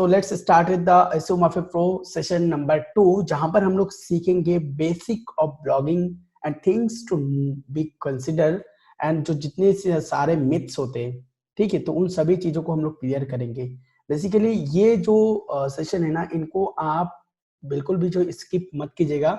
तो let's start with the SEO mafia pro session number 2, जहां पर हम लोग सीखेंगे basic of blogging and things to be consider, and जो जितने सारे मिथ्स होते हैं, ठीक है, तो उन सभी चीजों को हम लोग क्लियर करेंगे। बेसिकली ये जो सेशन है ना, इनको आप बिल्कुल भी जो स्किप मत कीजिएगा,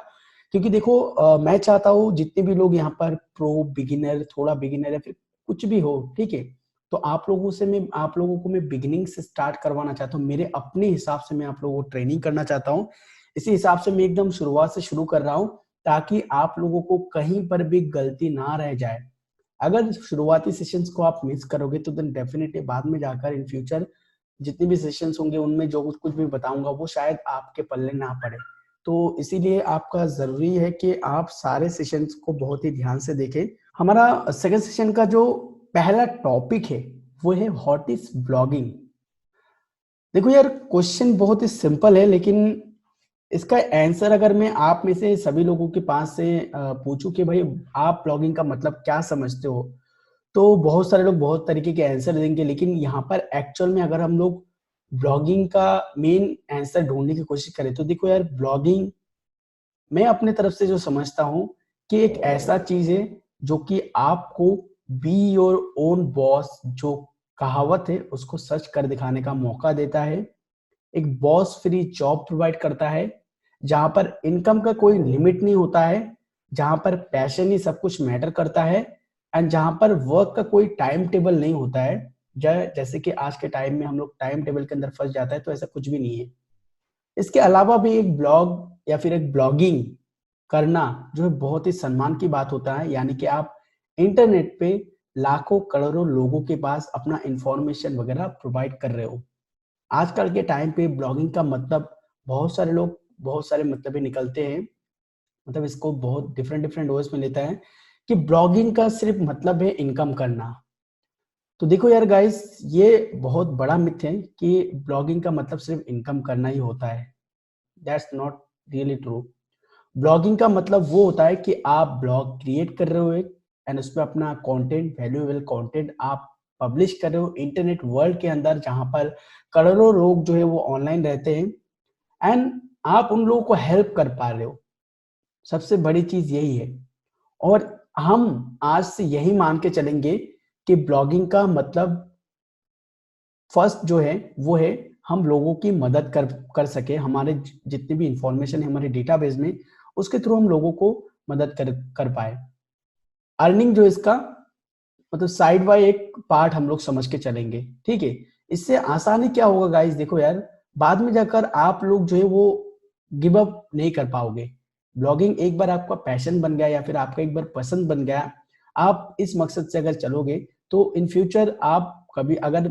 क्योंकि देखो मैं चाहता हूँ जितने भी लोग यहाँ पर प्रो, बिगिनर, थोड़ा बिगिनर या फिर कुछ भी हो, ठीक है, तो आप लोगों को मैं बिगिनिंग से स्टार्ट करवाना चाहता हूँ। मेरे अपने हिसाब से मैं आप लोगों को ट्रेनिंग करना चाहता हूँ। इसी हिसाब से मैं एकदम शुरुआत से शुरू कर रहा हूँ, ताकि आप लोगों को कहीं पर भी गलती ना रह जाए। अगर शुरुआती सेशंस को आप मिस करोगे तो देन डेफिनेटली बाद में जाकर इन फ्यूचर जितने भी सेशंस होंगे उनमें जो कुछ भी बताऊंगा वो शायद आपके पल्ले ना पड़े। तो इसीलिए आपका जरूरी है कि आप सारे सेशंस को बहुत ही ध्यान से देखें। हमारा सेकंड सेशन का जो पहला टॉपिक है वो है व्हाट इज ब्लॉगिंग। देखो यार, क्वेश्चन बहुत ही सिंपल है, लेकिन इसका आंसर अगर मैं आप में से सभी लोगों के पास से पूछूं कि भाई आप ब्लॉगिंग का मतलब क्या समझते हो, तो बहुत सारे लोग बहुत तरीके के आंसर देंगे। लेकिन यहाँ पर एक्चुअल में अगर हम लोग ब्लॉगिंग का मेन आंसर ढूंढने की कोशिश करें तो देखो यार, ब्लॉगिंग मैं अपने तरफ से जो समझता हूँ कि एक ऐसा चीज है जो कि आपको बी योर ओन बॉस, जो कहावत है, उसको सच कर दिखाने का मौका देता है। एक बॉस फ्री जॉब प्रोवाइड करता है, जहां पर इनकम का कोई लिमिट नहीं होता है, जहां पर पैशन ही सब कुछ मैटर करता है, एंड जहां पर वर्क का कोई टाइम टेबल नहीं होता है। जैसे कि आज के टाइम में हम लोग टाइम टेबल के अंदर फंस जाता है, तो ऐसा कुछ भी नहीं है। इसके अलावा भी एक ब्लॉग या फिर एक ब्लॉगिंग करना जो है बहुत ही सम्मान की बात होता है, यानी कि आप इंटरनेट पे लाखों करोड़ों लोगों के पास अपना इंफॉर्मेशन वगैरह प्रोवाइड कर रहे हो। आजकल के टाइम पे ब्लॉगिंग का मतलब बहुत सारे लोग बहुत सारे मतलब निकलते हैं, मतलब इसको बहुत डिफरेंट डिफरेंट वेज में लेता है कि ब्लॉगिंग का सिर्फ मतलब है इनकम करना। तो देखो यार गाइस, ये बहुत बड़ा मिथ है कि ब्लॉगिंग का मतलब सिर्फ इनकम करना ही होता है। That's not really true. Blogging का मतलब वो होता है कि आप ब्लॉग क्रिएट कर रहे हो एक, एंड उसमें अपना कंटेंट, वैल्यूएबल कंटेंट आप पब्लिश कर रहे हो इंटरनेट वर्ल्ड के अंदर, जहां पर करोड़ों लोग जो है वो ऑनलाइन रहते हैं, एंड आप उन लोगों को हेल्प कर पा रहे हो। सबसे बड़ी चीज यही है। और हम आज से यही मान के चलेंगे कि ब्लॉगिंग का मतलब फर्स्ट जो है वो है हम लोगों की मदद कर सके। हमारे जितने भी इंफॉर्मेशन है हमारे डेटाबेस में, उसके थ्रू हम लोगों को मदद कर पाए। अर्निंग जो इसका मतलब साइड बाय एक पार्ट हम लोग समझ के चलेंगे, ठीक है। इससे आसानी क्या होगा गाइस, देखो यार, बाद में जाकर आप लोग जो है वो गिव अप नहीं कर पाओगे। ब्लॉगिंग एक बार आपका पैशन बन गया या फिर आपका एक बार पसंद बन गया, आप इस मकसद से अगर चलोगे तो इन फ्यूचर आप कभी अगर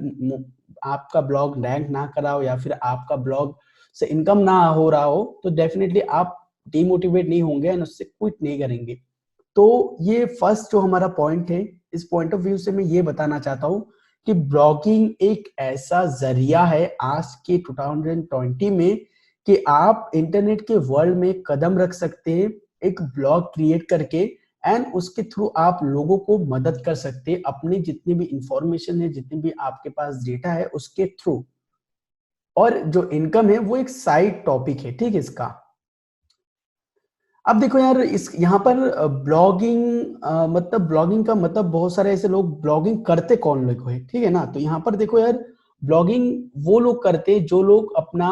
आपका ब्लॉग रैंक ना करा हो या फिर आपका ब्लॉग से इनकम ना हो रहा हो, तो डेफिनेटली आप डिमोटिवेट नहीं होंगे एंड उससे क्विट नहीं करेंगे। तो ये फर्स्ट जो हमारा पॉइंट है, इस पॉइंट ऑफ व्यू से मैं ये बताना चाहता हूँ कि ब्लॉगिंग एक ऐसा जरिया है आज के 2020 में कि आप इंटरनेट के वर्ल्ड में कदम रख सकते हैं एक ब्लॉग क्रिएट करके, एंड उसके थ्रू आप लोगों को मदद कर सकते हैं अपनी जितनी भी इंफॉर्मेशन है, जितनी भी आपके पास डेटा है उसके थ्रू। और जो इनकम है वो एक साइड टॉपिक है, ठीक है इसका। अब देखो यार, इस यहाँ पर ब्लॉगिंग मतलब ब्लॉगिंग का मतलब बहुत सारे ऐसे लोग ब्लॉगिंग करते कौन लोग है, ठीक है ना। तो यहाँ पर देखो यार, ब्लॉगिंग वो लोग करते जो लोग अपना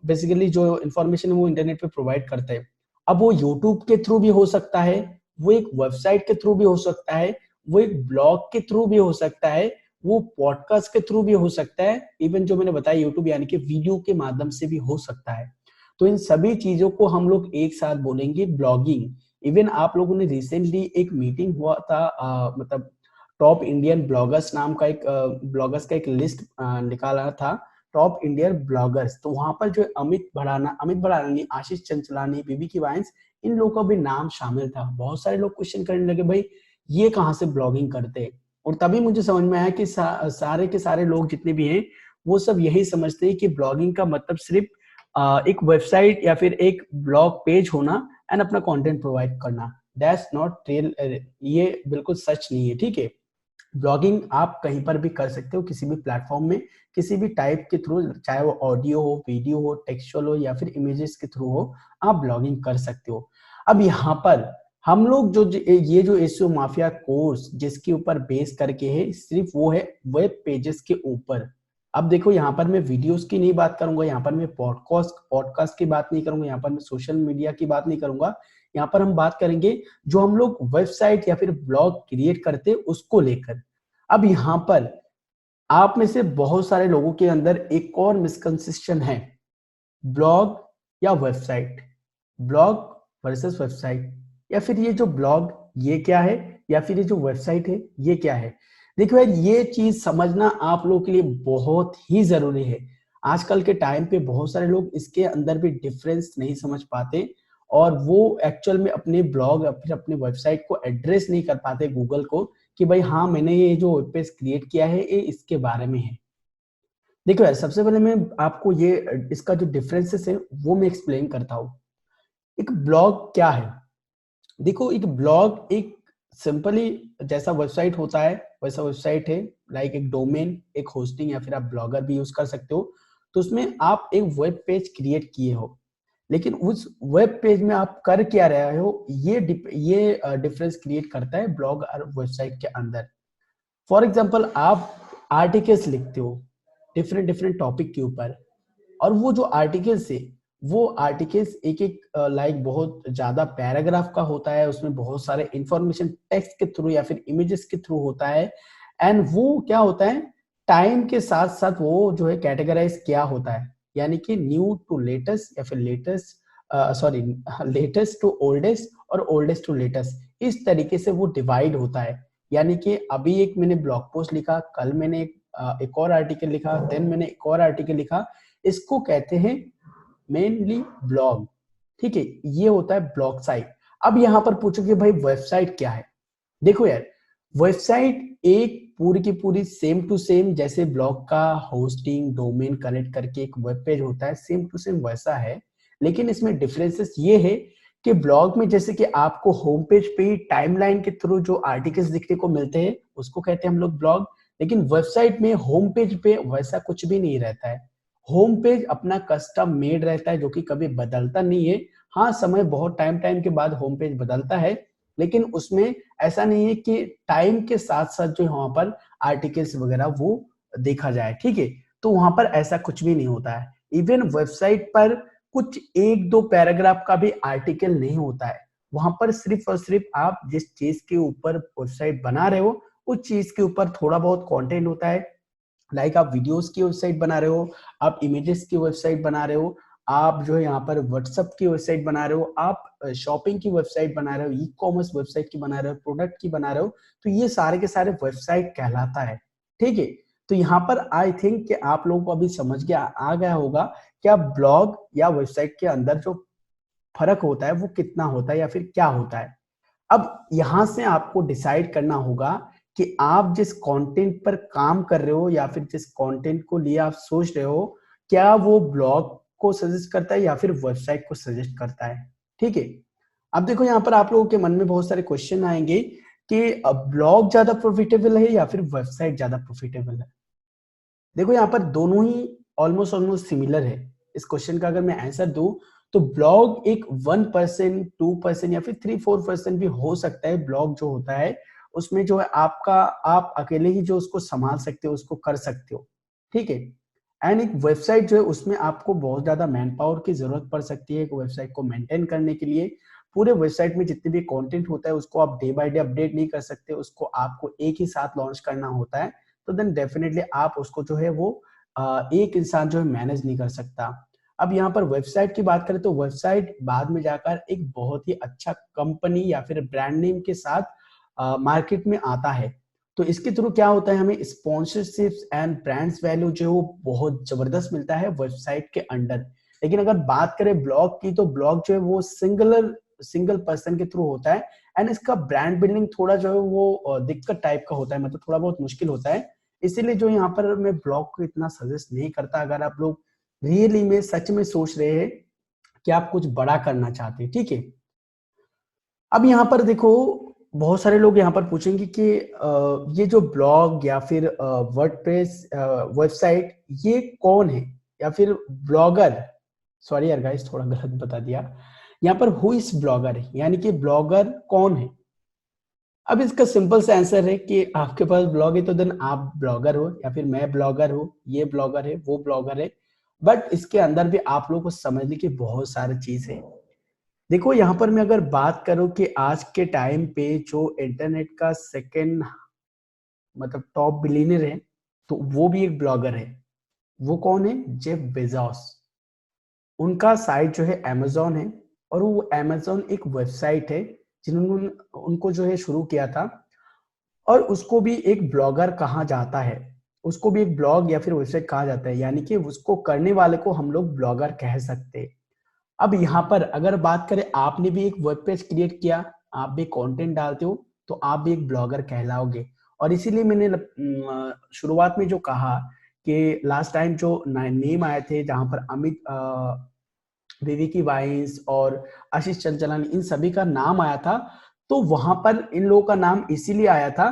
बेसिकली जो इन्फॉर्मेशन है वो इंटरनेट पे प्रोवाइड करते हैं। अब वो यूट्यूब के थ्रू भी हो सकता है, वो एक वेबसाइट के थ्रू भी हो सकता है, वो एक ब्लॉग के थ्रू भी हो सकता है, वो पॉडकास्ट के थ्रू भी हो सकता है, इवन जो मैंने बताया यूट्यूब यानी कि वीडियो के माध्यम से भी हो सकता है। तो इन सभी चीजों को हम लोग एक साथ बोलेंगे ब्लॉगिंग। इवन आप लोगों ने रिसेंटली एक मीटिंग हुआ था, मतलब टॉप इंडियन ब्लॉगर्स नाम का एक ब्लॉगर्स का एक लिस्ट निकाला था, टॉप इंडियन ब्लॉगर्स। तो वहां पर जो अमित भड़ाना, आशीष चंचलानी, बीबी की वाइन्स, इन लोगों का भी नाम शामिल था। बहुत सारे लोग क्वेश्चन करने लगे, भाई ये कहाँ से ब्लॉगिंग करते हैं। और तभी मुझे समझ में आया कि सारे के सारे लोग जितने भी हैं वो सब यही समझते हैं कि ब्लॉगिंग का मतलब सिर्फ एक वेबसाइट या फिर एक ब्लॉग पेज होना एंड अपना कंटेंट प्रोवाइड करना। दैट्स नॉट रियल, ये बिल्कुल सच नहीं है, ठीक है। ब्लॉगिंग आप कहीं पर भी कर सकते हो, किसी भी प्लेटफॉर्म में, किसी भी टाइप के थ्रू, चाहे वो ऑडियो हो, वीडियो हो, टेक्सचुअल हो या फिर इमेजेस के थ्रू हो, आप ब्लॉगिंग कर सकते हो। अब यहाँ पर हम लोग ये जो एसईओ माफिया कोर्स जिसके ऊपर बेस करके है, सिर्फ वो है वेब पेजेस के ऊपर। अब देखो यहाँ पर मैं वीडियोस की नहीं बात करूंगा, यहाँ पर मैं पॉडकास्ट की बात नहीं करूंगा, यहाँ पर मैं सोशल मीडिया की बात नहीं करूंगा। यहाँ पर हम बात करेंगे जो हम लोग वेबसाइट या फिर ब्लॉग क्रिएट करते हैं उसको लेकर। अब यहाँ पर आप में से बहुत सारे लोगों के अंदर एक और मिसकंसेप्शन है, ब्लॉग या वेबसाइट, ब्लॉग वर्सेस वेबसाइट, या फिर ये जो ब्लॉग ये क्या है, या फिर ये जो वेबसाइट है ये क्या है। देखो यार, ये चीज समझना आप लोगों के लिए बहुत ही जरूरी है। आजकल के टाइम पे बहुत सारे लोग इसके अंदर भी डिफरेंस नहीं समझ पाते, और वो एक्चुअल में अपने ब्लॉग या फिर अपने वेबसाइट को एड्रेस नहीं कर पाते गूगल को कि भाई हाँ, मैंने ये जो वेब पेज क्रिएट किया है ये इसके बारे में है। देखो यार, सबसे पहले मैं आपको ये इसका जो डिफरेंसेस है वो मैं एक्सप्लेन करता हूँ। एक ब्लॉग क्या है? देखो, एक ब्लॉग एक सिंपली जैसा वेबसाइट होता है वैसा वेबसाइट है, लाइक एक डोमेन, एक होस्टिंग, या फिर आप ब्लॉगर भी यूज कर सकते हो। तो उसमें आप एक वेब पेज क्रिएट किए हो, लेकिन उस वेब पेज में आप कर क्या रहे हो, ये डिफरेंस क्रिएट करता है ब्लॉग और वेबसाइट के अंदर। फॉर एग्जाम्पल, आप आर्टिकल्स लिखते हो डिफरेंट डिफरेंट टॉपिक के ऊपर, और वो जो आर्टिकल्स है वो आर्टिकल्स एक एक लाइक बहुत ज्यादा पैराग्राफ का होता है, उसमें बहुत सारे इंफॉर्मेशन टेक्स्ट के थ्रू या फिर इमेजेस के थ्रू होता है। एंड वो क्या होता है, टाइम के साथ साथ वो जो है कैटेगराइज क्या होता है, यानी कि न्यू टू लेटेस्ट या फिर लेटेस्ट टू ओल्डेस्ट और ओल्डेस्ट टू लेटेस्ट, इस तरीके से वो डिवाइड होता है। यानी कि अभी एक मैंने ब्लॉग पोस्ट लिखा, कल मैंने एक और आर्टिकल लिखा, देन मैंने एक और आर्टिकल लिखा, इसको कहते हैं मेनली ब्लॉग। ठीक है, ये होता है ब्लॉग साइट। अब यहां पर पूछोगे भाई वेबसाइट क्या है? देखो यार, वेबसाइट एक पूरी की पूरी सेम टू सेम जैसे ब्लॉग का होस्टिंग डोमेन कनेक्ट करके एक वेब पेज होता है, सेम टू सेम वैसा है। लेकिन इसमें डिफरेंसेस ये है कि ब्लॉग में जैसे कि आपको होम पेज पे टाइमलाइन के थ्रू जो आर्टिकल्स दिखने को मिलते हैं उसको कहते हैं हम लोग ब्लॉग। लेकिन वेबसाइट में होम पेज पे वैसा कुछ भी नहीं रहता है। होम पेज अपना कस्टम मेड रहता है जो कि कभी बदलता नहीं है। हाँ, समय बहुत टाइम टाइम के बाद होम पेज बदलता है, लेकिन उसमें ऐसा नहीं है कि टाइम के साथ साथ जो वहां पर आर्टिकल्स वगैरह वो देखा जाए। ठीक है, तो वहां पर ऐसा कुछ भी नहीं होता है। इवन वेबसाइट पर कुछ एक दो पैराग्राफ का भी आर्टिकल नहीं होता है। वहां पर सिर्फ और सिर्फ आप जिस चीज के ऊपर वेबसाइट बना रहे हो उस चीज के ऊपर थोड़ा बहुत कंटेंट होता है। लाइक आप वीडियोस की वेबसाइट बना रहे हो, आप इमेजेस की वेबसाइट बना रहे हो, आप जो है यहाँ पर व्हाट्सएप की वेबसाइट बना रहे हो, आप शॉपिंग की वेबसाइट बना रहे हो, ई कॉमर्स वेबसाइट की बना रहे हो, प्रोडक्ट की बना रहे हो, तो ये सारे के सारे वेबसाइट कहलाता है। ठीक है, तो यहाँ पर आई थिंक कि आप लोगों को अभी समझ गया आ गया होगा क्या ब्लॉग या वेबसाइट के अंदर जो फर्क होता है वो कितना होता है या फिर क्या होता है। अब यहां से आपको डिसाइड करना होगा कि आप जिस कंटेंट पर काम कर रहे हो या फिर जिस कंटेंट को लिए आप सोच रहे हो, क्या वो ब्लॉग को सजेस्ट करता है या फिर वेबसाइट को सजेस्ट करता है। ठीक है, अब देखो यहाँ पर आप लोगों के मन में बहुत सारे क्वेश्चन आएंगे कि ब्लॉग ज्यादा प्रॉफिटेबल है या फिर वेबसाइट ज्यादा प्रॉफिटेबल है। देखो यहाँ पर दोनों ही ऑलमोस्ट ऑलमोस्ट सिमिलर है। इस क्वेश्चन का अगर मैं आंसर दूं तो ब्लॉग एक 1%, 2% या फिर 3-4% भी हो सकता है। ब्लॉग जो होता है उसमें जो है आपका, आप अकेले ही जो उसको संभाल सकते हो, उसको कर सकते हो। ठीक है, एंड एक वेबसाइट जो है उसमें आपको बहुत ज्यादा मैन पावर की जरूरत पड़ सकती है एक वेबसाइट को मेंटेन करने के लिए। पूरे वेबसाइट में जितने भी कंटेंट होता है उसको आप डे बाय डे अपडेट नहीं कर सकते, उसको आपको एक ही साथ लॉन्च करना होता है। तो देन डेफिनेटली आप उसको जो है वो एक इंसान जो है मैनेज नहीं कर सकता। अब यहाँ पर वेबसाइट की बात करें तो वेबसाइट बाद में जाकर एक बहुत ही अच्छा कंपनी या फिर ब्रांड नेम के साथ मार्केट में आता है। तो इसके थ्रू क्या होता है, हमें स्पॉन्सरशिप्स एंड ब्रांड्स वैल्यू जो है वो बहुत जबरदस्त मिलता है वेबसाइट के अंडर। लेकिन अगर बात करें ब्लॉग की तो ब्लॉग जो है वो सिंगल पर्सन के थ्रू होता है, एंड इसका ब्रांड बिल्डिंग थोड़ा जो है वो दिक्कत टाइप का होता है, मतलब थोड़ा बहुत मुश्किल होता है। इसीलिए जो यहाँ पर मैं ब्लॉग को इतना सजेस्ट नहीं करता अगर आप लोग रियली में सच में सोच रहे हैं कि आप कुछ बड़ा करना चाहते हैं। ठीक है, अब यहाँ पर देखो बहुत सारे लोग यहाँ पर पूछेंगे कि ये जो ब्लॉग या फिर वर्डप्रेस वेबसाइट ये कौन है, या फिर ब्लॉगर, सॉरी यार गाइस थोड़ा गलत बता दिया, यहाँ पर हु इज ब्लॉगर है, यानी कि ब्लॉगर कौन है। अब इसका सिंपल सा आंसर है कि आपके पास ब्लॉग है तो देन आप ब्लॉगर हो, या फिर मैं ब्लॉगर हूँ, ये ब्लॉगर है, वो ब्लॉगर है। बट इसके अंदर भी आप लोगों को समझने की बहुत सारी चीज है। देखो यहाँ पर मैं अगर बात करूं कि आज के टाइम पे जो इंटरनेट का सेकंड मतलब टॉप बिलियनर है, तो वो भी एक ब्लॉगर है। वो कौन है? Jeff Bezos. उनका साइट जो है अमेजोन है, और वो अमेजोन एक वेबसाइट है जिन्होंने उनको जो है शुरू किया था। और उसको भी एक ब्लॉगर कहा जाता है, उसको भी एक ब्लॉग या फिर वेबसाइट कहा जाता है, यानी कि उसको करने वाले को हम लोग ब्लॉगर कह सकते हैं। अब यहाँ पर अगर बात करें, आपने भी एक वेब पेज क्रिएट किया, आप भी कंटेंट डालते हो, तो आप भी एक ब्लॉगर कहलाओगे। और इसीलिए मैंने शुरुआत में जो कहा कि लास्ट टाइम जो नेम आए थे, जहां पर अमित विवेकी वाइन्स और आशीष चंचलन, इन सभी का नाम आया था, तो वहां पर इन लोगों का नाम इसीलिए आया था,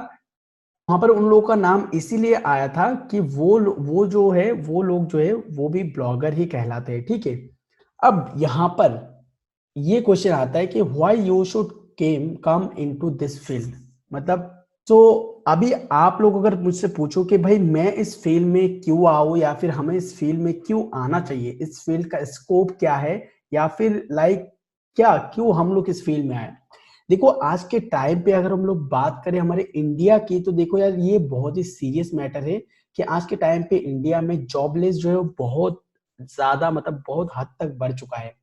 वहां पर उन लोगों का नाम इसीलिए आया था कि वो जो है, वो लोग जो है वो भी ब्लॉगर ही कहलाते हैं, ठीक है। अब यहाँ पर ये क्वेश्चन आता है कि why you should come into this field, मतलब तो अभी आप लोग अगर मुझसे पूछो कि भाई मैं इस फील्ड में क्यों आऊं, या फिर हमें इस फील्ड में क्यों आना चाहिए, इस फील्ड का स्कोप क्या है, या फिर लाइक क्या क्यों हम लोग इस फील्ड में आए। देखो आज के टाइम पे अगर हम लोग बात करें हमारे इंडिया की, तो देखो यार ये बहुत ही सीरियस मैटर है कि आज के टाइम पे इंडिया में जॉबलेस जो है वो बहुत ज्यादा, मतलब बहुत हद तक बढ़ चुका है।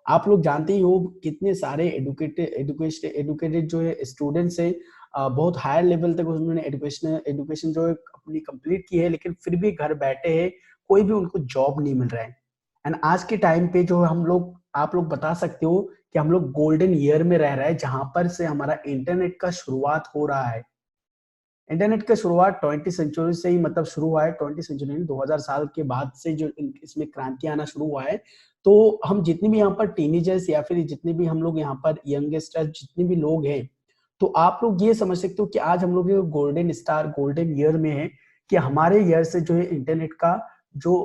आप लोग जानते ही हो कितने सारे एडुकेटेड जो है स्टूडेंट्स है, बहुत हायर लेवल तक उन्होंने एजुकेशन एजुकेशन जो है अपनी कंप्लीट की है, लेकिन फिर भी घर बैठे हैं, कोई भी उनको जॉब नहीं मिल रहा है। एंड आज के टाइम पे जो हम लोग, आप लोग बता सकते हो कि हम लोग गोल्डन ईयर में रह रहे हैं, जहां पर से हमारा इंटरनेट का शुरुआत हो रहा है। इंटरनेट का शुरुआत 20 सेंचुरी से ही मतलब शुरू हुआ है, 20 सेंचुरी 2000 साल के बाद से जो इसमें क्रांति आना शुरू हुआ है। तो हम जितने भी यहाँ पर टीनेजर्स या फिर जितने भी हम लोग यहाँ पर यंगस्टर जितने भी लोग हैं, तो आप लोग ये समझ सकते हो कि आज हम लोग गोल्डन स्टार गोल्डन ईयर में है, कि हमारे ईयर से जो है इंटरनेट का जो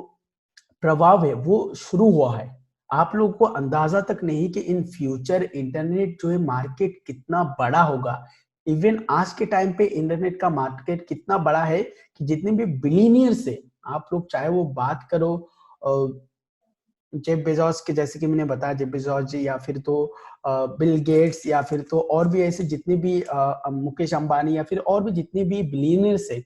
प्रभाव है वो शुरू हुआ है। आप लोगों को अंदाजा तक नहीं कि इन फ्यूचर इंटरनेट जो है मार्केट कितना बड़ा होगा। इवन आज के टाइम पे इंटरनेट का मार्केट कितना बड़ा है कि जितने भी बिलीनियर्स है, आप लोग चाहे वो बात करो जेफ बेजोस के, जैसे कि मैंने बताया जेफ बेजोस जी, या फिर तो बिल गेट्स, या फिर तो और भी ऐसे जितने भी मुकेश अंबानी, या फिर और भी जितने भी बिलीनियर्स है,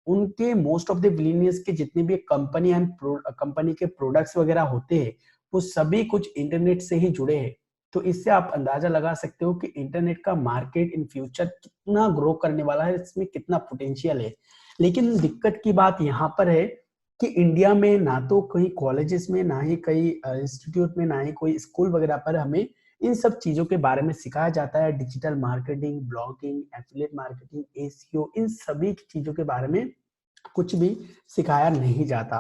उनके मोस्ट ऑफ द बिलीनियर्स के जितने भी कंपनी एंड कंपनी के प्रोडक्ट्स वगैरह होते हैं, वो सभी कुछ इंटरनेट से ही जुड़े हैं। तो इससे आप अंदाजा लगा सकते हो कि इंटरनेट का मार्केट इन फ्यूचर कितना ग्रो करने वाला है, इसमें कितना पोटेंशियल है। लेकिन दिक्कत की बात यहाँ पर है कि इंडिया में ना तो कहीं कॉलेजेस में, ना ही कहीं इंस्टीट्यूट में, ना ही कोई स्कूल वगैरह पर हमें इन सब चीजों के बारे में सिखाया जाता है। Digital marketing, blogging, affiliate marketing, SEO, इन सभी चीजों के बारे में कुछ भी सिखाया नहीं जाता।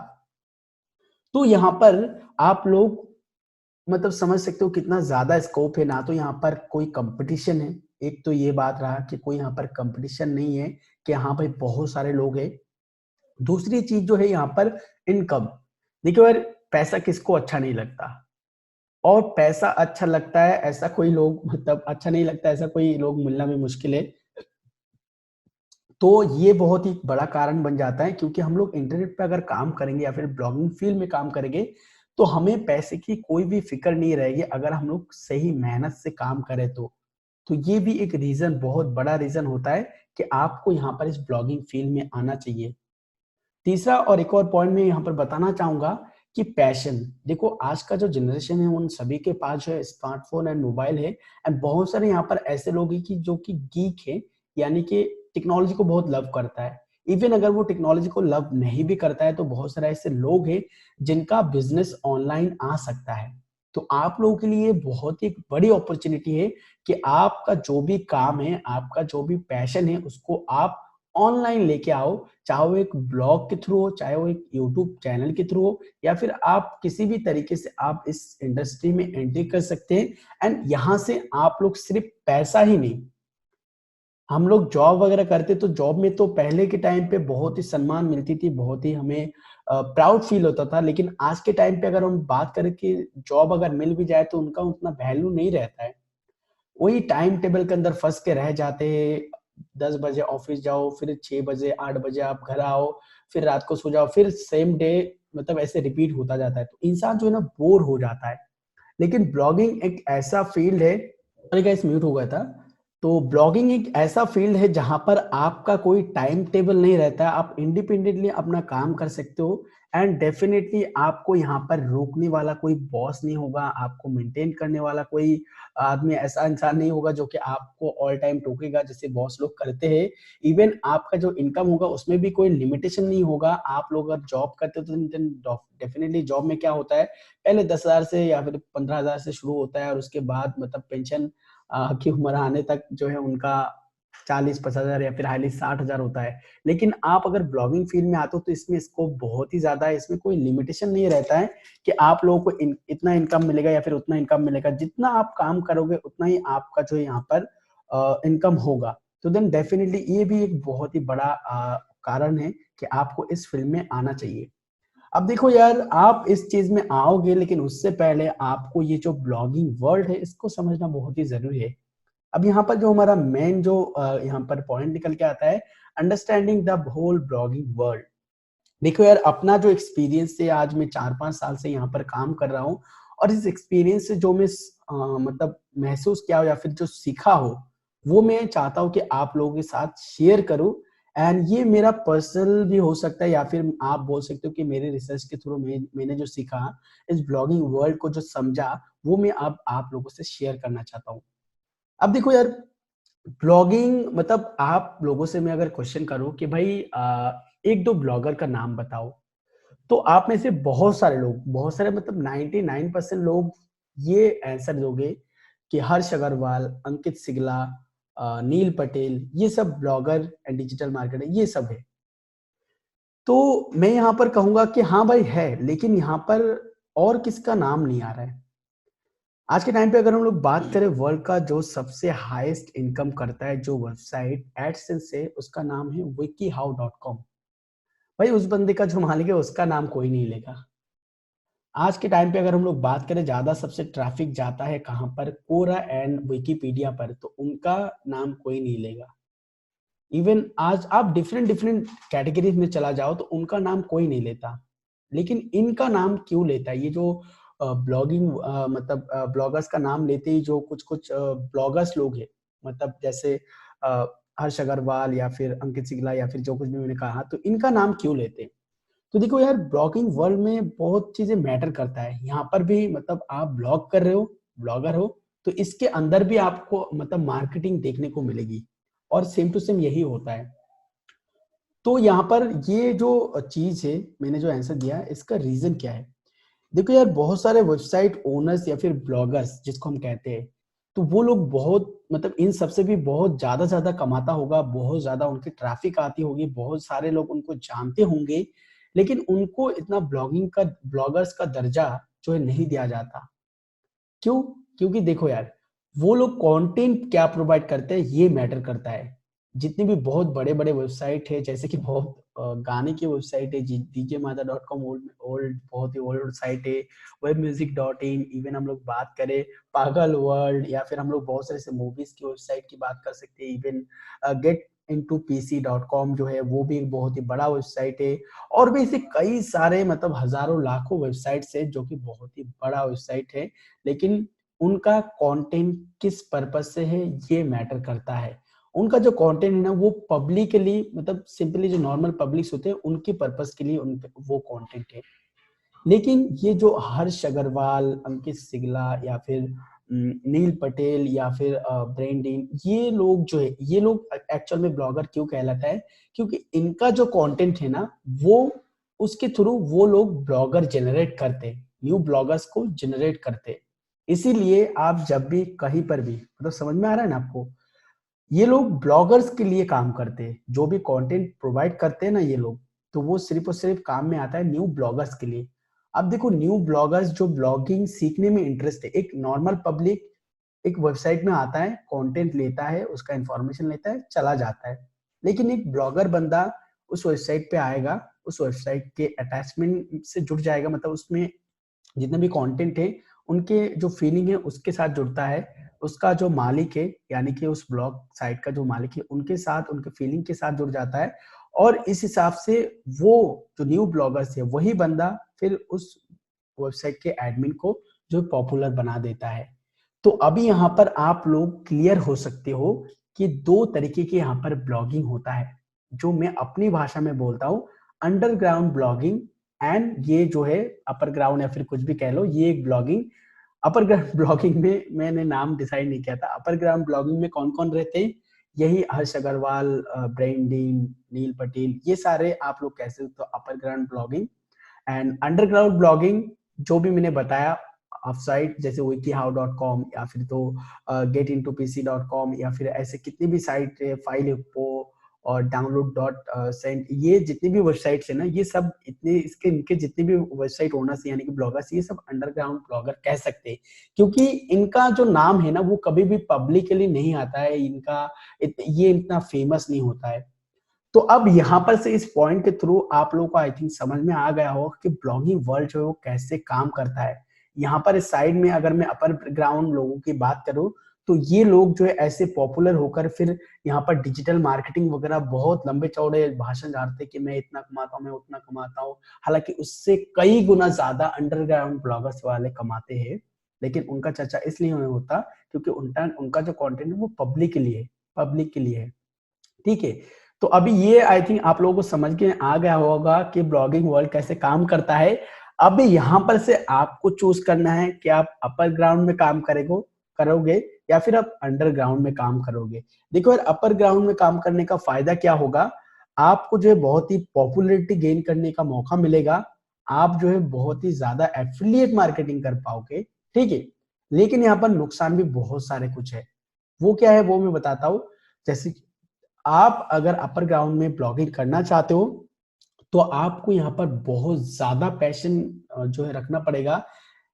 तो यहाँ पर आप लोग मतलब समझ सकते हो कितना ज्यादा स्कोप है। ना तो यहाँ पर कोई कंपटीशन है, एक तो ये बात रहा कि कोई यहाँ पर कंपटीशन नहीं है कि हाँ भाई बहुत सारे लोग हैं। दूसरी चीज जो है यहाँ पर इनकम। देखिए यार, पैसा किसको अच्छा नहीं लगता, और पैसा अच्छा लगता है ऐसा कोई लोग, मतलब अच्छा नहीं लगता ऐसा कोई लोग मिलना भी मुश्किल है। तो ये बहुत ही बड़ा कारण बन जाता है, क्योंकि हम लोग इंटरनेट पे अगर काम करेंगे या फिर ब्लॉगिंग फील्ड में काम करेंगे, तो हमें पैसे की कोई भी फिक्र नहीं रहेगी, अगर हम लोग सही मेहनत से काम करें तो ये भी एक रीजन, बहुत बड़ा रीजन होता है कि आपको यहाँ पर इस ब्लॉगिंग फील्ड में आना चाहिए। तीसरा और एक और पॉइंट मैं यहाँ पर बताना चाहूंगा कि पैशन। देखो आज का जो जनरेशन है उन सभी के पास जो है स्मार्टफोन एंड मोबाइल है, एंड बहुत सारे यहाँ पर ऐसे लोग हैं कि जो कि गीक है, यानी कि टेक्नोलॉजी को बहुत लव करता है। इवन अगर वो टेक्नोलॉजी को लव नहीं भी करता है, तो बहुत सारे ऐसे लोग हैं जिनका बिजनेस ऑनलाइन आ सकता है। तो आप लोगों के लिए बहुत ही बड़ी अपॉर्चुनिटी है कि आपका जो भी काम है, आपका जो भी पैशन है, उसको आप ऑनलाइन लेके आओ। चाहे वो एक ब्लॉग के थ्रू हो, चाहे वो एक यूट्यूब चैनल के थ्रू हो, या फिर आप किसी भी तरीके से आप इस इंडस्ट्री में एंट्री कर सकते हैं। एंड यहाँ से आप लोग सिर्फ पैसा ही नहीं, हम लोग जॉब वगैरह करते तो जॉब में तो पहले के टाइम पे बहुत ही सम्मान मिलती थी, बहुत ही हमें प्राउड फील होता था। लेकिन आज के टाइम पे अगर हम बात करें कि जॉब अगर मिल भी जाए तो उनका उतना वैल्यू नहीं रहता है। वही टाइम टेबल के अंदर फँस के रह जाते हैं। 10 बजे ऑफिस जाओ, फिर 6 बजे, 8 बजे आप घर आओ, फिर रात को सो जाओ, फिर सेम डे मतलब ऐसे रिपीट होता जाता है। तो इंसान जो है ना बोर हो जाता है। लेकिन ब्लॉगिंग एक ऐसा फील्ड है, सॉरी गाइस म्यूट हो गया था। तो ब्लॉगिंग एक ऐसा फील्ड है जहाँ पर आपका कोई टाइम टेबल नहीं रहता है, आप इंडिपेंडेंटली अपना काम कर सकते हो एंड डेफिनिटली आपको यहाँ पर रोकने वाला कोई बॉस नहीं होगा, आपको मेंटेन करने वाला कोई आदमी ऐसा इंसान नहीं होगा जो कि आपको ऑल टाइम टोकेगा जैसे बॉस लोग करते हैं। इवन आपका जो इनकम होगा उसमें भी कोई लिमिटेशन नहीं होगा। आप लोग अगर जॉब करते हो तो डेफिनेटली जॉब में क्या होता है, पहले 10,000 से या फिर 15,000 से शुरू होता है और उसके बाद मतलब पेंशन की उम्र आने तक जो है उनका 40-50,000 या फिर हाईली 60,000 होता है। लेकिन आप अगर ब्लॉगिंग फील्ड में आते हो तो इसमें स्कोप बहुत ही ज़्यादा है, इसमें कोई लिमिटेशन नहीं रहता है कि आप लोगों को इतना इनकम मिलेगा या फिर उतना इनकम मिलेगा। जितना आप काम करोगे उतना ही आपका जो है यहाँ पर इनकम होगा। तो देन डेफिनिटली ये भी एक बहुत ही बड़ा कारण है कि आपको इस फील्ड में आना चाहिए। अब देखो यार, आप इस चीज में आओगे लेकिन उससे पहले आपको ये जो ब्लॉगिंग वर्ल्ड है इसको समझना बहुत ही जरूरी है। अब यहाँ पर जो हमारा मेन जो यहाँ पर पॉइंट निकल के आता है, understanding the whole blogging world. देखो यार, अपना जो एक्सपीरियंस है, आज मैं 4-5 साल से यहाँ पर काम कर रहा हूँ और इस एक्सपीरियंस से जो मैं मतलब महसूस किया हो या फिर जो सीखा हो, वो मैं चाहता हूँ कि आप लोगों के साथ शेयर करूँ। एंड ये मेरा पर्सनल भी हो सकता है या फिर आप बोल सकते हो कि मेरे रिसर्च के थ्रू मैंने जो सीखा, इस ब्लॉगिंग वर्ल्ड को जो समझा, वो मैं अब आप लोगों से शेयर करना चाहता हूँ। अब देखो यार, ब्लॉगिंग मतलब आप लोगों से मैं अगर क्वेश्चन करूं कि भाई एक दो ब्लॉगर का नाम बताओ, तो आप में से बहुत सारे लोग, बहुत सारे मतलब 99% लोग ये आंसर दोगे कि हर्ष अग्रवाल, अंकित सिगला, नील पटेल, ये सब ब्लॉगर एंड डिजिटल मार्केटर ये सब है। तो मैं यहाँ पर कहूंगा कि हाँ भाई है, लेकिन यहाँ पर और किसका नाम नहीं आ रहा है। आज के टाइम पे अगर हम लोग बात करें वर्ल्ड का जो सबसे हाईएस्ट इनकम करता है जो वेबसाइट एडसेंस से, उसका नाम है wikihow.com। भाई उस बंदे का जो मालिक है उसका नाम कोई नहीं लेगा। आज के टाइम पे अगर हम लोग बात करें ज्यादा सबसे ट्रैफिक जाता है कहाँ पर, कोरा एंड विकिपीडिया पर, तो उनका नाम कोई नहीं लेगा। इवन आज आप डिफरेंट डिफरेंट कैटेगरीज में चला जाओ तो उनका नाम कोई नहीं लेता। लेकिन इनका नाम क्यों लेता है? ये जो ब्लॉगिंग मतलब ब्लॉगर्स का नाम लेते ही जो कुछ कुछ ब्लॉगर्स लोग हैं, मतलब जैसे अ, हर्ष अग्रवाल या फिर अंकित सिंगला या फिर जो कुछ भी मैंने कहा, तो इनका नाम क्यों लेते हैं? तो देखो यार, ब्लॉगिंग वर्ल्ड में बहुत चीजें मैटर करता है। यहाँ पर भी मतलब आप ब्लॉग कर रहे हो, ब्लॉगर हो, तो इसके अंदर भी आपको मतलब मार्केटिंग देखने को मिलेगी और सेम टू सेम यही होता है। तो यहाँ पर ये जो चीज है, मैंने जो आंसर दिया इसका रीजन क्या है? देखो यार, बहुत सारे वेबसाइट ओनर्स या फिर ब्लॉगर्स जिसको हम कहते हैं, तो वो लोग बहुत मतलब इन सबसे भी बहुत ज्यादा ज्यादा कमाता होगा, बहुत ज्यादा उनकी ट्रैफिक आती होगी, बहुत सारे लोग उनको जानते होंगे, लेकिन उनको इतना ब्लॉगिंग का ब्लॉगर्स का दर्जा जो है नहीं दिया जाता। क्यों? क्योंकि देखो यार, वो लोग कंटेंट क्या प्रोवाइड करते हैं ये मैटर करता है। जितने भी बहुत बड़े-बड़े वेबसाइट है, जैसे कि बहुत गाने की वेबसाइट है, djmada.com, ओल्ड ओल्ड बहुत ही ओल्ड साइट है, webmusic.in, इवन हम लोग बात करें पागल वर्ल्ड, या फिर हम लोग बहुत सारे ऐसे मूवीज की वेबसाइट की बात कर सकते हैं। इवन getintoPC.com जो है वो भी एक बहुत ही बड़ा वेबसाइट है। और भी ऐसे कई सारे मतलब हजारों लाखों वेबसाइट्स है जो कि बहुत ही बड़ा वेबसाइट है। लेकिन उनका कंटेंट किस पर्पस से है ये मैटर करता है। उनका जो कंटेंट है ना, वो पब्लिक के लिए मतलब सिंपली जो नॉर्मल पब्लिक्स होते हैं उनके पर्पस के लिए उन वो कंटेंट है। लेकिन ये जो हर्ष अग्रवाल, अंकित सिंगला या फिर नील पटेल या फिर ब्रेंडिन, ये लोग जो है, ये लोग एक्चुअल में ब्लॉगर क्यों कहलाता है? क्योंकि इनका जो कंटेंट है ना, वो उसके थ्रू वो लोग ब्लॉगर जनरेट करते, न्यू ब्लॉगर्स को जनरेट करते। इसीलिए आप जब भी कहीं पर भी मतलब, समझ में आ रहा है ना आपको, ये लोग ब्लॉगर्स के लिए काम करते हैं। जो भी कंटेंट प्रोवाइड करते हैं ना ये लोग, तो वो सिर्फ और सिर्फ काम में आता है न्यू ब्लॉगर्स के लिए। अब देखो, न्यू ब्लॉगर्स जो ब्लॉगिंग सीखने में इंटरेस्ट है, एक नॉर्मल पब्लिक एक वेबसाइट में आता है, कंटेंट लेता है, उसका इंफॉर्मेशन लेता है, चला जाता है। लेकिन एक ब्लॉगर बंदा उस वेबसाइट पे आएगा, उस वेबसाइट के अटैचमेंट से जुड़ जाएगा, मतलब उसमें जितने भी कंटेंट है उनके जो फीलिंग है उसके साथ जुड़ता है। उसका जो मालिक है यानी कि उस ब्लॉग साइट का जो मालिक है उनके साथ, उनके फीलिंग के साथ जुड़ जाता है, और इस हिसाब से वो जो न्यू ब्लॉगर्स है वही बंदा फिर उस वेबसाइट के एडमिन को जो पॉपुलर बना देता है। तो अभी यहाँ पर आप लोग क्लियर हो सकते हो कि दो तरीके के यहाँ पर ब्लॉगिंग होता है, जो मैं अपनी भाषा में बोलता हूँ अंडरग्राउंड ब्लॉगिंग, एंड ये जो है अपर ग्राउंड या फिर कुछ भी कह लो, ये एक ब्लॉगिंग। अपर ग्राउंड ब्लॉगिंग में मैंने नाम डिसाइड नहीं किया था। अपर ग्राउंड ब्लॉगिंग में कौन कौन रहते हैं? यही हर्ष अग्रवाल, ब्रेंडीन, नील पटेल, ये सारे आप लोग कह सकते हो upper ground blogging. And underground blogging जो भी मैंने बताया, ऑफ साइट जैसे wikihow.com या फिर तो getintopc.com या फिर ऐसे कितनी भी साइट है, फाइल हिप्पो और डाउनलोड डॉट सेंड, ये जितनी भी वेबसाइट्स है ना, ये सब इतने इसके इनके जितने भी वेबसाइट ओनर्स यानी कि ब्लॉगर्स, ये सब अंडरग्राउंड ब्लॉगर कह सकते हैं, क्योंकि इनका जो नाम है ना वो कभी भी पब्लिकली नहीं आता है, इनका ये इतना फेमस नहीं होता है। तो अब यहाँ पर से इस पॉइंट के थ्रू आप लोगों को आई थिंक समझ में आ गया होगा कि ब्लॉगिंग वर्ल्ड जो है वो कैसे काम करता है। यहाँ पर इस साइड में अगर मैं अपर ग्राउंड लोगों की बात करूं, तो ये लोग जो है ऐसे पॉपुलर होकर फिर यहाँ पर डिजिटल मार्केटिंग वगैरह बहुत लंबे चौड़े भाषण झाड़ते कि मैं इतना कमाता हूँ, मैं उतना कमाता हूँ। हालांकि उससे कई गुना ज्यादा अंडरग्राउंड ब्लॉगर्स वाले कमाते हैं, लेकिन उनका चर्चा इसलिए नहीं होता क्योंकि उनका उनका जो कंटेंट है वो पब्लिक के लिए है, पब्लिक के लिए है। ठीक है, तो अभी ये आई थिंक आप लोगों को समझ के आ गया होगा कि ब्लॉगिंग वर्ल्ड कैसे काम करता है। अब यहाँ पर से आपको चूज करना है कि आप अपर ग्राउंड में काम करोगे या फिर आप अंडरग्राउंड में काम करोगे। देखो यार, अपर ग्राउंड में काम करने का फायदा क्या होगा, आपको जो है बहुत ही पॉपुलैरिटी गेन करने का मौका मिलेगा, आप जो है बहुत ही ज्यादा एफिलिएट मार्केटिंग कर पाओगे। ठीक है, लेकिन यहाँ पर नुकसान भी बहुत सारे कुछ है। वो क्या है वो मैं बताता हूँ। जैसे आप अगर अपर ग्राउंड में ब्लॉगिंग करना चाहते हो तो आपको यहाँ पर बहुत ज्यादा पैशन जो है रखना पड़ेगा,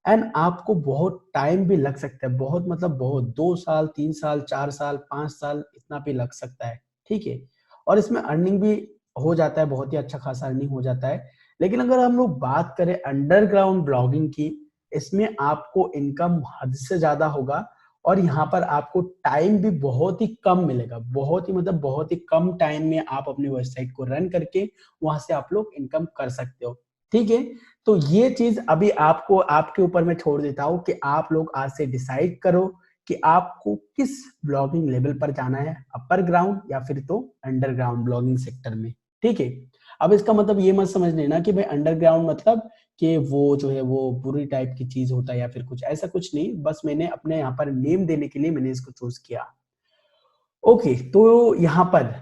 एंड आपको बहुत टाइम भी लग सकता है, बहुत मतलब बहुत, 2 साल 3 साल 4 साल 5 साल इतना भी लग सकता है। ठीक है, और इसमें अर्निंग भी हो जाता है, बहुत ही अच्छा खासा अर्निंग हो जाता है। लेकिन अगर हम लोग बात करें अंडरग्राउंड ब्लॉगिंग की, इसमें आपको इनकम हद से ज्यादा होगा, और यहाँ पर आपको टाइम भी बहुत ही कम मिलेगा, बहुत ही मतलब बहुत ही कम टाइम में आप अपनी वेबसाइट को रन करके वहां से आप लोग इनकम कर सकते हो। ठीक है, तो ये चीज अभी आपको आपके ऊपर मैं छोड़ देता हूँ कि आप लोग आज से डिसाइड करो कि आपको किस ब्लॉगिंग लेवल पर जाना है, अपर ग्राउंड या फिर तो अंडरग्राउंड ब्लॉगिंग सेक्टर में। ठीक है, अब इसका मतलब ये मत समझ लेना कि भाई अंडरग्राउंड मतलब कि वो जो है वो बुरी टाइप की चीज होता है या फिर कुछ ऐसा, कुछ नहीं, बस मैंने अपने यहाँ पर नेम देने के लिए मैंने इसको चूज किया। ओके, तो यहाँ पर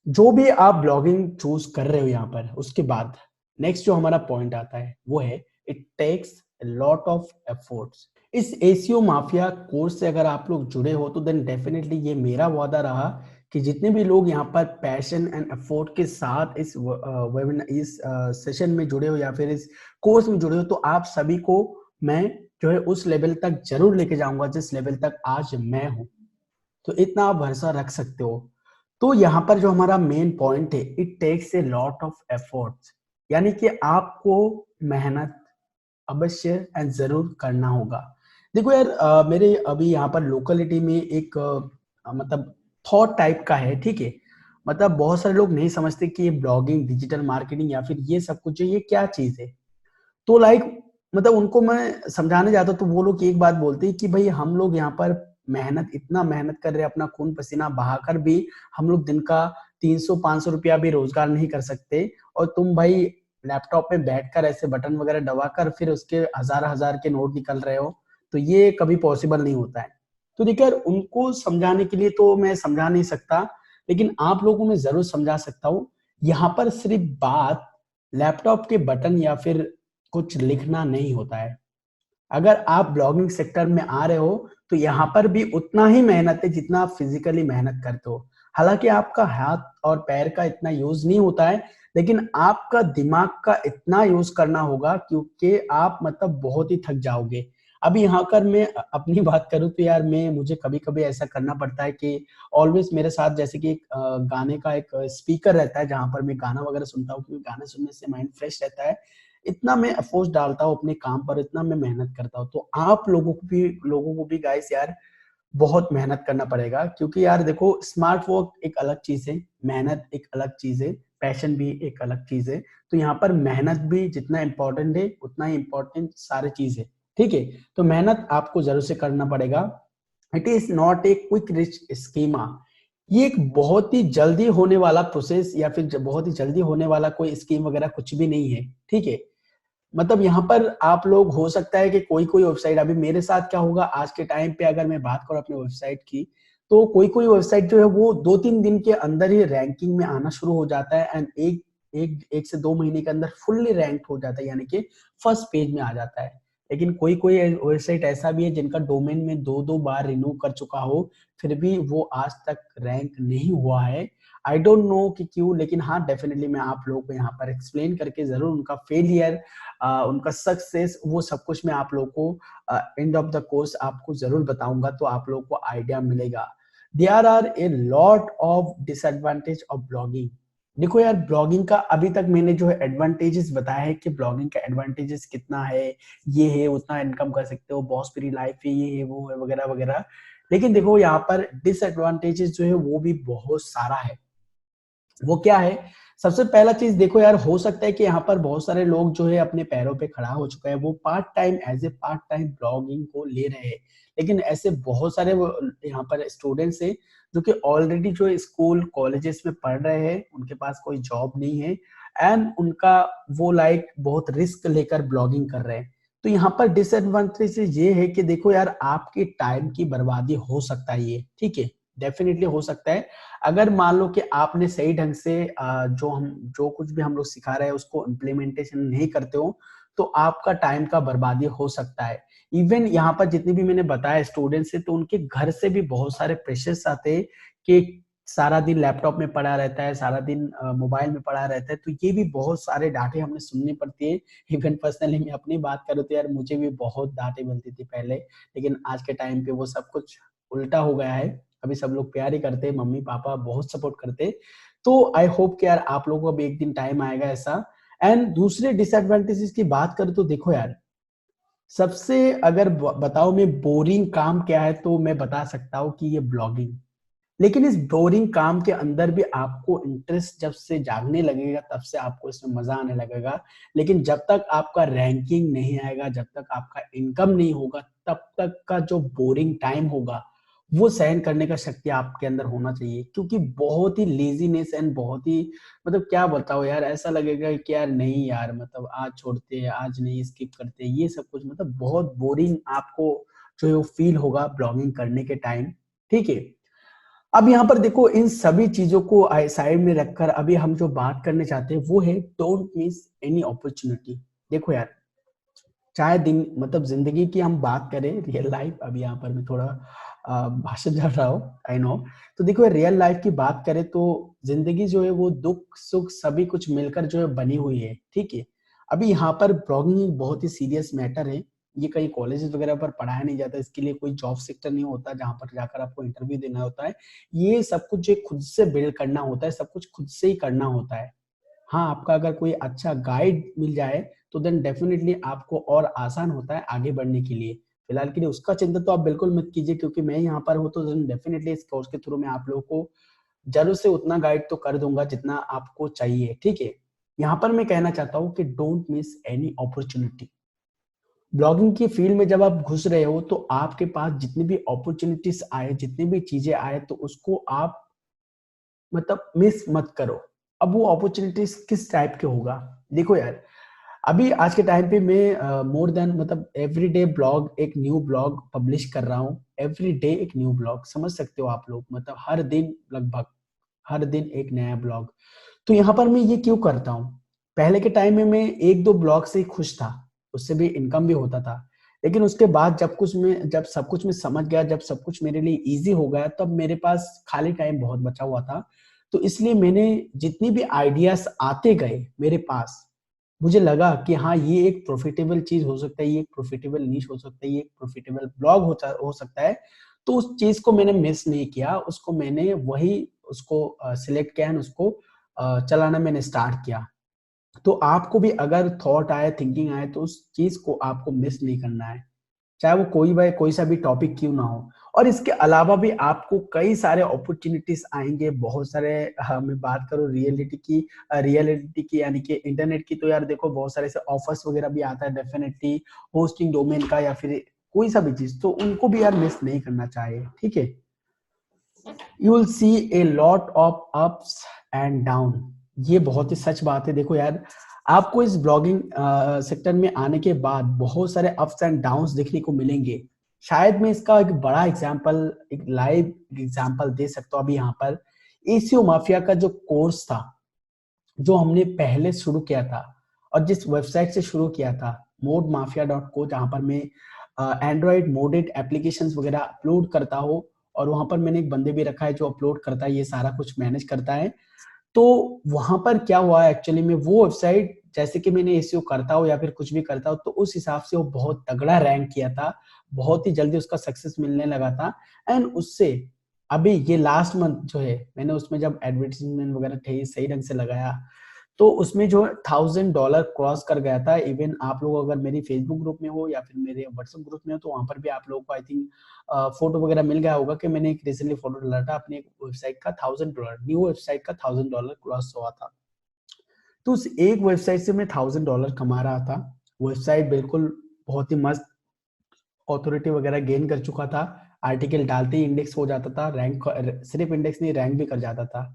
जो भी आप ब्लॉगिंग चूज कर रहे हो यहाँ पर, उसके बाद नेक्स्ट जो हमारा पॉइंट आता है वो है it takes lot of efforts. इस एसीओ माफिया कोर्स से अगर आप लोग जुड़े हो तो देन डेफिनेटली ये मेरा वादा रहा कि जितने भी लोग यहाँ पर पैशन एंड एफर्ट के साथ इस वेबिनार इस सेशन में जुड़े हो या फिर इस कोर्स में जुड़े हो, तो आप सभी को मैं जो है उस लेवल तक जरूर लेके जाऊंगा जिस लेवल तक आज मैं हूँ। तो इतना आप भरोसा रख सकते हो। तो यहाँ पर जो हमारा मेन पॉइंट है, it takes a lot of efforts, यानी कि आपको मेहनत अवश्य एंड जरूर करना होगा। देखो यार, मेरे अभी यहाँ पर लोकेलिटी में एक मतलब थॉट टाइप का है। ठीक है, मतलब बहुत सारे लोग नहीं समझते कि ये ब्लॉगिंग, डिजिटल मार्केटिंग या फिर ये सब कुछ है, ये क्या चीज है। तो लाइक मतलब उनको मैं समझाने जाता तो वो लोग एक बात बोलते हैं कि भाई हम लोग यहाँ पर इतना मेहनत कर रहे हैं, अपना खून पसीना बहाकर भी हम लोग दिन का 300-500 रुपया भी रोजगार नहीं कर सकते, और तुम भाई लैपटॉप में बैठकर ऐसे बटन वगैरह दबाकर फिर उसके हजार हजार के नोट निकल रहे हो, तो ये कभी पॉसिबल नहीं होता है। तो देखिए यार, उनको समझाने के लिए तो मैं समझा नहीं सकता, लेकिन आप लोगों को मैं जरूर समझा सकता हूँ। यहाँ पर सिर्फ बात लैपटॉप के बटन या फिर कुछ लिखना नहीं होता है। अगर आप ब्लॉगिंग सेक्टर में आ रहे हो तो यहाँ पर भी उतना ही मेहनत है जितना आप फिजिकली मेहनत करते हो। हालांकि आपका हाथ और पैर का इतना यूज नहीं होता है, लेकिन आपका दिमाग का इतना यूज करना होगा क्योंकि आप मतलब बहुत ही थक जाओगे। अभी यहाँ कर मैं अपनी बात करूँ तो यार मुझे कभी-कभी ऐसा करना पड़ता है कि ऑलवेज़ मेरे साथ जैसे कि एक गाने का एक स्पीकर रहता है जहाँ पर मैं गाना वगैरह सुनता हूँ, क्योंकि गाने सुनने से माइंड फ्रेश रहता है। इतना मैं एफर्ट्स डालता हूँ अपने काम पर, इतना मैं मेहनत करता हूँ। तो आप लोगों को भी गाइस यार बहुत मेहनत करना पड़ेगा, क्योंकि यार देखो स्मार्ट वर्क एक अलग चीज़ है, मेहनत एक अलग चीज़ है, पैशन भी एक अलग चीज़ है। तो यहाँ पर मेहनत भी जितना इम्पोर्टेंट है, उतना ही इम्पोर्टेंट सारी चीज़ है, ठीक है? तो मेहनत आपको ज़रूर से करना पड़ेगा। It is not a quick rich schema. ये एक बहुत ही जल्दी होने वाला प्रोसेस या फिर ज बहुत ही जल्दी होने वाला कोई स्कीम वगैरह कुछ भी नहीं है, ठीक है? मतलब यहाँ पर आप लोग हो सकता है कि कोई-कोई वेबसाइट, अभी मेरे साथ क्या होगा आज के टाइम पे अगर मैं बात करूँ अपने वेबसाइट की, तो कोई-कोई वेबसाइट जो है वो 2-3 दिन के अंदर ही रैंकिंग में आना शुरू हो जाता है एंड 1 से 2 महीने के अंदर फुल्ली रैंक्ड हो जाता है, यानी कि फर्स्ट पेज में आ जाता है। लेकिन कोई-कोई वेबसाइट ऐसा भी है जिनका डोमेन में 2-2 बार रिन्यू कर चुका हो, फिर भी वो आज तक रैंक नहीं हुआ है। आई डोंट नो कि क्यों, लेकिन हाँ, डेफिनिटली मैं आप लोगों को यहाँ पर एक्सप्लेन करके ज़रूर उनका फेलियर, उनका सक्सेस, वो सब कुछ मैं आप लोगों को एंड ऑफ द कोर्स आपको ज़रूर बताऊँगा, तो आप लोगों को आइडिया मिलेगा। There are a lot of disadvantage of blogging. देखो यार, ब्लॉगिंग का अभी तक मैंने जो है एडवांटेजेस बताया है कि ब्लॉगिंग का एडवांटेजेस कितना है, ये है, उतना इनकम कर सकते हो, बॉस फ्री लाइफ है, ये है, वो है, वगैरह-वगैरह। लेकिन देखो यहाँ पर डिसएडवांटेजेस जो है वो भी बहुत सारा है। वो क्या है? सबसे पहला चीज़ देखो यार, हो सकता है कि यहाँ पर बहुत सारे लोग जो है अपने पैरों पे खड़ा हो चुका है, वो पार्ट टाइम ब्लॉगिंग को ले रहे हैं। लेकिन ऐसे बहुत सारे वो यहाँ पर स्टूडेंट्स हैं जो कि ऑलरेडी जो है स्कूल, कॉलेजेस में पढ़ रहे हैं, उनके पास कोई जॉब नहीं है एंड उनका वो लाइक बहुत रिस्क लेकर ब्लॉगिंग कर रहे हैं। तो यहाँ पर डिसएडवांटेज ये है कि देखो यार, आपके टाइम की बर्बादी हो सकता है ये, ठीक है? डेफ़िनिटली हो सकता है। अगर मान लो कि आपने सही ढंग से जो कुछ भी हम लोग सिखा रहे हैं उसको इम्प्लीमेंटेशन नहीं करते हो, तो आपका टाइम का बर्बादी हो सकता है। इवन यहाँ पर जितने भी मैंने बताया स्टूडेंट्स हैं, तो उनके घर से भी बहुत सारे प्रेशर्स आते हैं कि सारा दिन लैपटॉप में पड़ा रहता है, सारा दिन मोबाइल में पड़ा रहता है, तो ये भी बहुत सारे डाँटें हमें सुननी पड़ती है। इवन पर्सनली मैं अपनी बात करूँ तो यार, मुझे भी बहुत डाँटें मिलती थी पहले, लेकिन आज के टाइम पे वो सब कुछ उल्टा हो गया है। अभी सब लोग प्यार ही करते हैं, मम्मी-पापा बहुत सपोर्ट करते हैं। तो आई होप कि यार आप लोगों को भी एक दिन टाइम आएगा ऐसा। एंड दूसरे डिसएडवांटेजेस की बात करूँ तो देखो यार, सबसे अगर बताओ मैं बोरिंग काम क्या है, तो मैं बता सकता हूँ कि ये ब्लॉगिंग। लेकिन इस बोरिंग काम के अंदर भी आपको इंटरेस्ट जब से जागने लगेगा, तब से आपको इसमें मजा आने लगेगा। लेकिन जब तक आपका रैंकिंग नहीं आएगा, जब तक आपका इनकम नहीं होगा, तब तक का जो बोरिंग टाइम होगा, वो सहन करने का शक्ति आपके अंदर होना चाहिए, क्योंकि बहुत ही लेजीनेस एंड बहुत ही, मतलब क्या बताओ यार, ऐसा लगेगा कि यार नहीं यार, मतलब आज छोड़ते हैं, आज नहीं, स्किप करते हैं, ये सब कुछ, मतलब बहुत बोरिंग आपको जो है वो फील होगा ब्लॉगिंग करने के टाइम, ठीक है? अब यहाँ पर देखो, इन सभी चीज़ों को साइड में रखकर अभी हम जो बात करने चाहते हैं वो है डोंट मिस एनी अपॉर्चुनिटी। देखो यार, चाहे दिन मतलब ज़िंदगी की हम बात करें, रियल लाइफ, अभी यहाँ पर मैं थोड़ा भाषण कर रहा हूँ, आई नो। तो देखो, रियल लाइफ की बात करें तो ज़िंदगी जो है वो दुःख-सुख सभी कुछ मिलकर जो है बनी हुई है, ठीक है? अभी यहाँ पर ब्लॉगिंग एक बहुत ही सीरियस मैटर है। ये कहीं कॉलेजेस वगैरह पर पढ़ाया नहीं जाता, इसके लिए कोई जॉब सेक्टर नहीं होता जहाँ पर जाकर आपको इंटरव्यू देना होता है। ये सब कुछ जो है खुद से बिल्ड करना होता है, सब कुछ खुद से ही करना होता है। हाँ, आपका अगर कोई अच्छा गाइड मिल जाए, तो देन डेफ़िनिटली आपको और आसान होता है आगे बढ़ने के लिए। फिलहाल के लिए उसका चिंता तो आप बिल्कुल मत कीजिए, क्योंकि मैं यहाँ पर हूँ, तो देन डेफ़िनिटली इस कोर्स के थ्रू मैं आप लोगों को ज़रूर से उतना गाइड तो कर दूँगा जितना आपको चाहिए, ठीक है? यहाँ पर मैं कहना चाहता हूँ कि don't miss any opportunity. Blogging की फील्ड में जब आप घुस रहे हो, तो आपके पास जितनी भी अपॉर्च्युनिटीज़ आए, जितनी भी चीज़ें आए, तो उसको आप मतलब मिस मत करो। अब वो अपॉर्च्युनिटीज़ किस टाइप के होगा? देखो यार, अभी आज के टाइम पे मैं मोर देन मतलब एवरीडे ब्लॉग, एक न्यू ब्लॉग पब्लिश कर रहा हूँ। एवरीडे एक न्यू ब्लॉग, समझ सकते हो आप लोग, मतलब हर दिन लगभग, हर दिन एक नया ब्लॉग। तो यहाँ पर मैं ये क्यों करता हूँ? पहले के टाइम में मैं 1-2 ब्लॉग से ही खुश था, उससे भी इनकम भी होता था। लेकिन उसके बाद जब सब कुछ मैं समझ गया, जब सब कुछ मेरे लिए ईज़ी हो गया, तब मेरे पास खाली टाइम बहुत बचा हुआ था। तो इसलिए मैंने जितनी भी आइडियाज़ आते गए मेरे पास, मुझे लगा कि हाँ, ये एक प्रॉफिटेबल चीज हो सकता है, ये एक प्रॉफिटेबल नीश हो सकता है, ये एक प्रॉफिटेबल ब्लॉग हो सकता है। तो उस चीज को मैंने मिस नहीं किया, उसको मैंने वही उसको सिलेक्ट किया, उसको चलाना मैंने स्टार्ट किया। तो आपको भी अगर थॉट आए, थिंकिंग आए, तो उस चीज को आपको मिस नहीं करना है, चाहे वो कोई सा भी टॉपिक क्यों ना हो। और इसके अलावा भी आपको कई सारे अपॉर्चुनिटीज आएंगे, बहुत सारे। मैं बात करूं रियलिटी की यानी कि इंटरनेट की, तो यार देखो बहुत सारे से ऑफर्स वगैरह भी आता है डेफिनेटली, होस्टिंग डोमेन का या फिर कोई सा भी चीज, तो उनको भी यार मिस नहीं करना चाहिए, ठीक है। You will see A lot of ups and down. ये बहुत ही सच बात है। देखो यार, आपको इस ब्लॉगिंग सेक्टर में आने के बाद बहुत सारे अप्स एंड डाउन्स देखने को मिलेंगे। शायद मैं इसका एक बड़ा एग्जांपल, एक लाइव एग्जांपल दे सकता हूँ अभी यहाँ पर। एसीओ माफिया का जो कोर्स था, जो हमने पहले शुरू किया था, और जिस वेबसाइट से शुरू किया था, modemafia.co, जहाँ पर मैं एंड्रॉइड मोडेड एप्लीकेशंस वगैरह अपलोड करता हूँ, और वहां पर मैंने एक बंदे भी रखा है जो अपलोड करता है, ये सारा कुछ मैनेज करता है। तो वहां पर क्या हुआ एक्चुअली में, वो वेबसाइट जैसे कि मैंने एसईओ करता हूँ या फिर कुछ भी करता हूँ, तो उस हिसाब से वो बहुत तगड़ा रैंक किया था, बहुत ही जल्दी उसका सक्सेस मिलने लगा था। एंड उससे अभी ये लास्ट मंथ जो है, मैंने उसमें जब एडवर्टीजमेंट वगैरह सही ढंग से लगाया, तो उसमें जो $1000 क्रॉस कर गया था। इवन आप लोग अगर मेरी फेसबुक ग्रुप में हो या फिर मेरे व्हाट्सएप ग्रुप में हो, तो वहां पर भी आप लोगों को आई थिंक फोटो वगैरह मिल गया होगा कि मैंने एक रिसेंटली फोटो डाला था अपनी एक वेबसाइट का, $1000 न्यू वेबसाइट का $1000 क्रॉस हुआ था। तो उस एक वेबसाइट से मैं $1000 कमा रहा था। वेबसाइट बिल्कुल बहुत ही मस्त ऑथोरिटी वगैरह गेन कर चुका था, आर्टिकल डालते ही इंडेक्स हो जाता था, रैंक सिर्फ इंडेक्स नहीं, रैंक भी कर जाता था।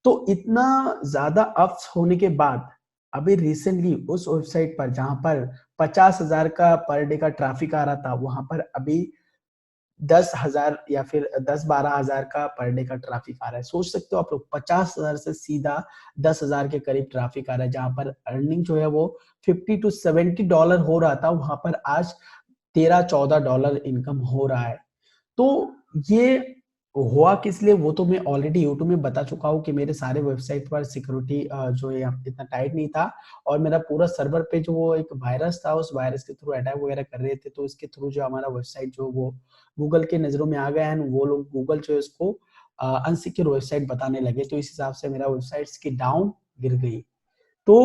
तो इतना ज्यादा अप्स होने के बाद अभी रिसेंटली उस वेबसाइट पर, जहां पर 50,000 का पर डे का ट्रैफिक आ रहा था, वहां पर अभी 10,000 या फिर 10-12 हजार का पर डे का ट्रैफिक आ रहा है। सोच सकते हो आप लोग, 50,000 से सीधा 10,000 के करीब ट्रैफिक आ रहा है, जहां पर अर्निंग जो है वो $50 to $70 हो रहा था, वहां पर आज $13-14 इनकम हो रहा है। तो ये हुआ किस लिए, वो तो मैं ऑलरेडी यूट्यूब में बता चुका हूँ कि मेरे सारे वेबसाइट पर सिक्योरिटी जो है इतना टाइट नहीं था, और मेरा पूरा सर्वर पे जो वो एक वायरस था, उस वायरस के थ्रू अटैक वगैरह कर रहे थे, तो इसके थ्रू जो हमारा वेबसाइट जो वो गूगल के नजरों में आ गया है, वो लोग गूगल जो है उसको अनसिक्योर वेबसाइट बताने लगे, तो इस हिसाब से मेरा वेबसाइट की डाउन गिर गई। तो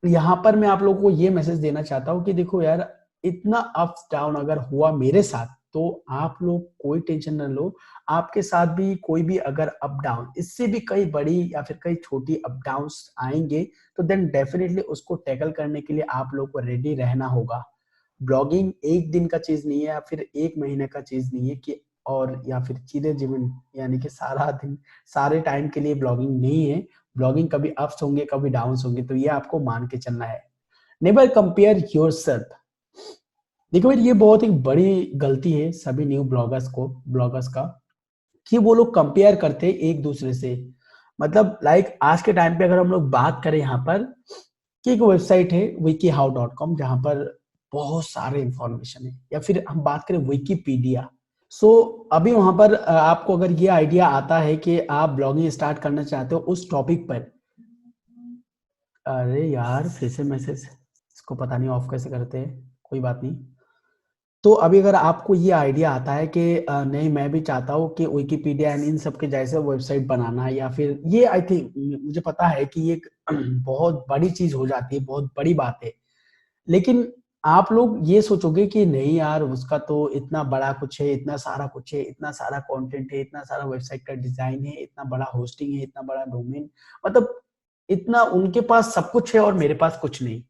यहाँ पर मैं आप लोगों को ये मैसेज देना चाहता हूँ कि देखो यार, इतना अप्स डाउन अगर हुआ मेरे साथ, तो आप लोग कोई टेंशन न लो। आपके साथ भी कोई भी अगर अप डाउन, इससे भी कई बड़ी या फिर कई छोटी अप डाउन्स आएंगे, तो देन डेफिनेटली उसको टैकल करने के लिए आप लोग को रेडी रहना होगा। ब्लॉगिंग एक दिन का चीज नहीं है या फिर एक महीने का चीज नहीं है कि, और या फिर चिरे जीवन यानी कि सारा दिन सारे टाइम के लिए ब्लॉगिंग नहीं है। ब्लॉगिंग कभी अप्स होंगे, कभी डाउन्स होंगे, तो ये आपको मान के चलना है। Never compare yourself. देखो यार, ये बहुत एक बड़ी गलती है सभी न्यू ब्लॉगर्स का, कि वो लोग कंपेयर करते हैं एक दूसरे से। मतलब लाइक आज के टाइम पे अगर हम लोग बात करें यहाँ पर, कि एक वेबसाइट है wikihow.com, जहां पर बहुत सारे इंफॉर्मेशन है, या फिर हम बात करें विकीपीडिया। सो अभी वहां पर आपको अगर ये आइडिया आता है कि आप ब्लॉगिंग स्टार्ट करना चाहते हो उस टॉपिक पर, अरे यार फिर से मैसेज, इसको पता नहीं ऑफ कैसे करते हैं, कोई बात नहीं। तो अभी अगर आपको ये आइडिया आता है कि नहीं मैं भी चाहता हूँ कि विकिपीडिया एंड इन सब के जैसे वेबसाइट बनाना, या फिर ये आई थिंक मुझे पता है कि ये एक बहुत बड़ी चीज हो जाती है, बहुत बड़ी बात है। लेकिन आप लोग ये सोचोगे कि नहीं यार, उसका तो इतना बड़ा कुछ है, इतना सारा कुछ है, इतना सारा कंटेंट है, इतना सारा वेबसाइट का डिजाइन है, इतना बड़ा होस्टिंग है, इतना बड़ा डोमेन, मतलब इतना उनके पास सब कुछ है और मेरे पास कुछ नहीं।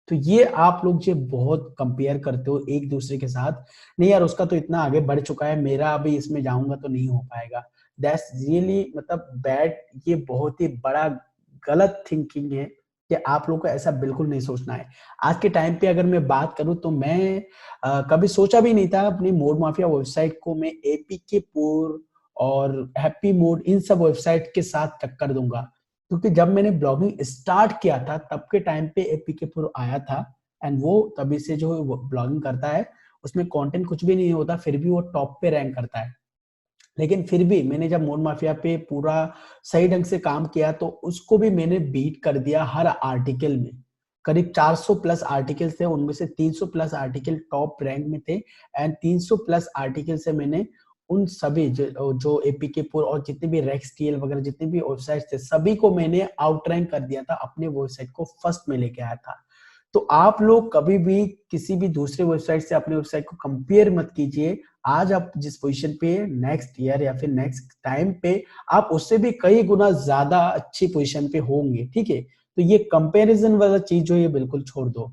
तो ये आप लोग जो बहुत कंपेयर करते हो एक दूसरे के साथ, नहीं यार उसका तो इतना आगे बढ़ चुका है, मेरा अभी इसमें जाऊंगा तो नहीं हो पाएगा। दैट्स रियली मतलब बैड। ये बहुत ही बड़ा गलत थिंकिंग है कि आप लोग को ऐसा बिल्कुल नहीं सोचना है। आज के टाइम पे अगर मैं बात करूं, तो मैं कभी सोचा भी नहीं था अपनी मोड माफिया वेबसाइट को मैं एपीके पूर और हैप्पी मोड इन सब वेबसाइट के साथ टक्कर दूंगा। क्योंकि जब मैंने ब्लॉगिंग स्टार्ट किया था, तब के टाइम पे एपीके पूर आया था, एंड वो तभी से जो ब्लॉगिंग करता है, उसमें कंटेंट कुछ भी नहीं होता, फिर भी वो टॉप पे रैंक करता है। लेकिन फिर भी मैंने जब मोड माफिया पे पूरा सही ढंग से काम किया, तो उसको भी मैंने बीट कर दिया हर आर्टिकल में। करीब 400 प्लस आर्टिकल थे, उनमें से 300 प्लस आर्टिकल टॉप रैंक में थे एंड 300 प्लस आर्टिकल से मैंने उन सभी जो एपीके पुर और जितने भी रेक्सटीएल वगैरह जितने भी वेबसाइट थे सभी को मैंने आउट रैंक कर दिया था, अपने वेबसाइट को फर्स्ट में लेके आया था। तो आप लोग कभी भी किसी भी दूसरे वेबसाइट से अपने वेबसाइट को कंपेयर मत कीजिए। आज आप जिस पोजीशन पे नेक्स्ट ईयर या फिर नेक्स्ट टाइम पे आप उससे भी कई गुना ज्यादा अच्छी पोजीशन पे होंगे, ठीक है। तो ये कंपैरिजन वाला चीज जो ये बिल्कुल छोड़ दो।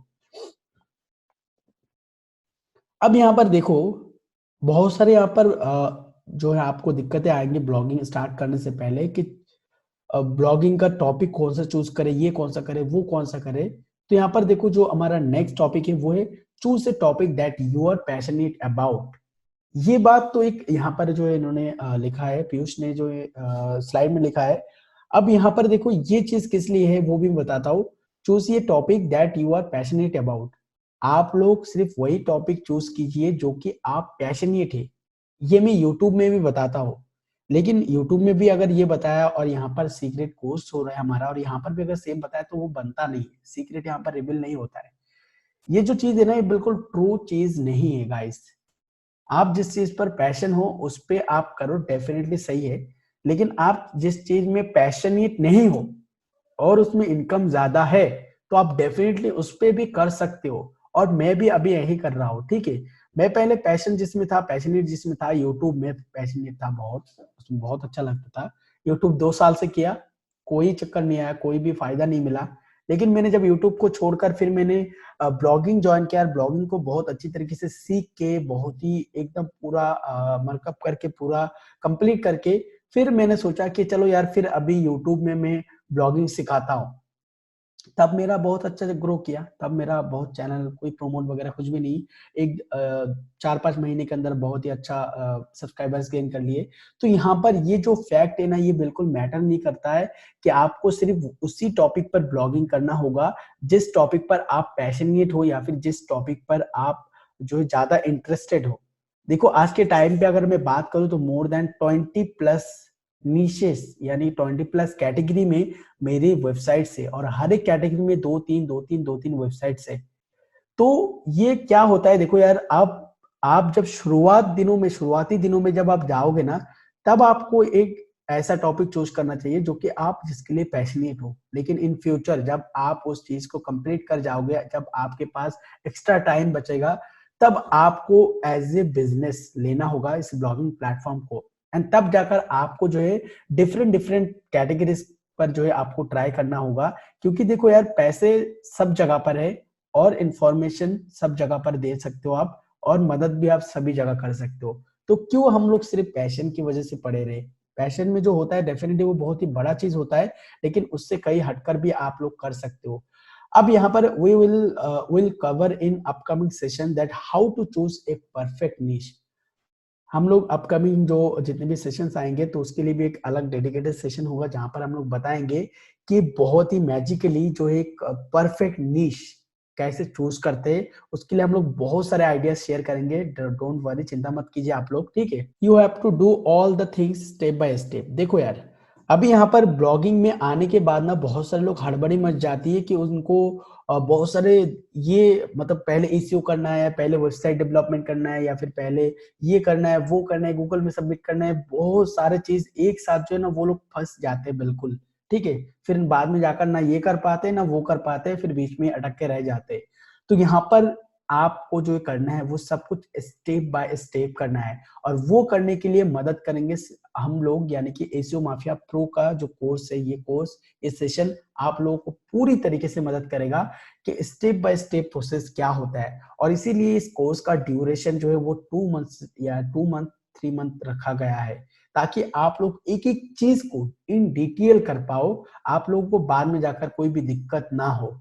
अब यहाँ पर देखो बहुत सारे यहाँ पर जो है आपको दिक्कतें आएंगी ब्लॉगिंग स्टार्ट करने से पहले कि ब्लॉगिंग का टॉपिक कौन सा चूज करे, ये कौन सा करे, वो कौन सा करे। तो यहाँ पर देखो जो हमारा नेक्स्ट टॉपिक है वो है choose a topic that you are passionate about. ये बात तो एक यहाँ पर जो है इन्होंने लिखा है, पीयूष ने जो स्लाइड में लिखा है। अब यहाँ पर देखो ये चीज किस लिए है वो भी बताता हूँ। चूज ये topic that you are passionate about. आप लोग सिर्फ वही टॉपिक चूज कीजिए जो कि आप पैशनेट है। ये मैं यूट्यूब में भी बताता हूँ, लेकिन यूट्यूब में भी अगर ये बताया और यहाँ पर सीक्रेट कोर्स हो रहा है हमारा और यहाँ पर भी अगर सेम बताया तो वो बनता नहीं है, सीक्रेट यहाँ पर रिवील नहीं होता है। ये जो चीज है ना ये बिल्कुल ट्रू चीज नहीं है गाइस। आप जिस चीज पर पैशन हो उस पे आप करो, डेफिनेटली सही है। लेकिन आप जिस चीज में पैशनेट नहीं हो और उसमें इनकम ज्यादा है तो आप डेफिनेटली उस पे भी कर सकते हो। और मैं भी अभी यही कर रहा हूँ, ठीक है। मैं पहले पैशन जिसमें था, पैशनेट जिसमें था, यूट्यूब में पैशनेट था बहुत, उसमें बहुत अच्छा लगता था। यूट्यूब 2 साल से किया, कोई चक्कर नहीं आया, कोई भी फायदा नहीं मिला। लेकिन मैंने जब यूट्यूब को छोड़कर फिर मैंने ब्लॉगिंग ज्वाइन किया, ब्लॉगिंग को बहुत अच्छी तरीके से सीख के बहुत ही एकदम पूरा मर्कअप करके पूरा कंप्लीट करके फिर मैंने सोचा कि चलो यार फिर अभी यूट्यूब में मैं ब्लॉगिंग सिखाता हूँ। तब मेरा बहुत अच्छा से ग्रो किया, तब मेरा बहुत चैनल कोई प्रमोट वगैरह कुछ भी नहीं, एक 4-5 महीने के अंदर बहुत ही अच्छा सब्सक्राइबर्स गेन कर लिए। तो यहाँ पर ये जो फैक्ट है ना ये बिल्कुल मैटर नहीं करता है कि आपको सिर्फ उसी टॉपिक पर ब्लॉगिंग करना होगा जिस टॉपिक पर आप पैशनेट हो या फिर जिस टॉपिक पर आप जो है ज्यादा इंटरेस्टेड हो। देखो आज के टाइम पे अगर मैं बात करूं तो मोर देन 20 प्लस नीशेस यानी 20 प्लस कैटेगरी में मेरी वेबसाइट से, और हर एक कैटेगरी में दो तीन वेबसाइट से। तो ये क्या होता है देखो यार, आप जब शुरुआती दिनों में जब आप जाओगे ना तब आपको एक ऐसा टॉपिक चूज करना चाहिए जो कि आप जिसके लिए पैशनेट हो। लेकिन इन फ्यूचर जब आप उस चीज को कंप्लीट कर जाओगे, जब आपके पास एक्स्ट्रा टाइम बचेगा, तब आपको एज ए बिजनेस लेना होगा इस ब्लॉगिंग प्लेटफॉर्म को। एंड तब जाकर आपको जो है डिफरेंट डिफरेंट कैटेगरीज पर जो है आपको ट्राई करना होगा। क्योंकि देखो यार पैसे सब जगह पर है और इंफॉर्मेशन सब जगह पर दे सकते हो आप, और मदद भी आप सभी जगह कर सकते हो। तो क्यों हम लोग सिर्फ पैशन की वजह से पड़े रहे। पैशन में जो होता है डेफिनेटली वो बहुत ही बड़ा चीज होता है, लेकिन उससे कहीं हटकर भी आप लोग कर सकते हो। अब यहाँ पर we will cover in upcoming session that how to choose a perfect niche. हम लोग अपकमिंग जो जितने भी सेशंस आएंगे तो उसके लिए भी एक अलग डेडिकेटेड सेशन होगा जहां पर हम लोग बताएंगे कि बहुत ही मैजिकली जो एक परफेक्ट नीश कैसे चूज करते हैं। उसके लिए हम लोग बहुत सारे आइडियाज शेयर करेंगे, डोंट वरी, चिंता मत कीजिए आप लोग, ठीक है। You have to do all the things step by step. देखो यार अभी यहाँ पर ब्लॉगिंग में आने के बाद ना बहुत सारे लोग हड़बड़ी मच जाती है कि उनको बहुत सारे ये मतलब पहले एसईओ करना है, पहले वेबसाइट डेवलपमेंट करना है, या फिर पहले ये करना है, वो करना है, गूगल में सबमिट करना है, बहुत सारे चीज एक साथ जो है ना वो लोग फंस जाते हैं बिल्कुल, ठीक है। फिर बाद में जाकर ना ये कर पाते ना वो कर पाते, फिर बीच में अटक के रह जाते। तो यहाँ पर आपको जो करना है वो सब कुछ स्टेप बाय स्टेप करना है, और वो करने के लिए मदद करेंगे हम लोग, यानी कि एसईओ माफिया प्रो का जो कोर्स है, ये कोर्स, ये सेशन आप लोगों को पूरी तरीके से मदद करेगा कि स्टेप बाय स्टेप प्रोसेस क्या होता है। और इसीलिए इस कोर्स का ड्यूरेशन जो है वो 2 मंथ या 2 मंथ 3 मंथ रखा गया है, ताकि आप लोग एक एक चीज को इन डिटेल कर पाओ, आप लोगों को बाद में जाकर कोई भी दिक्कत ना हो।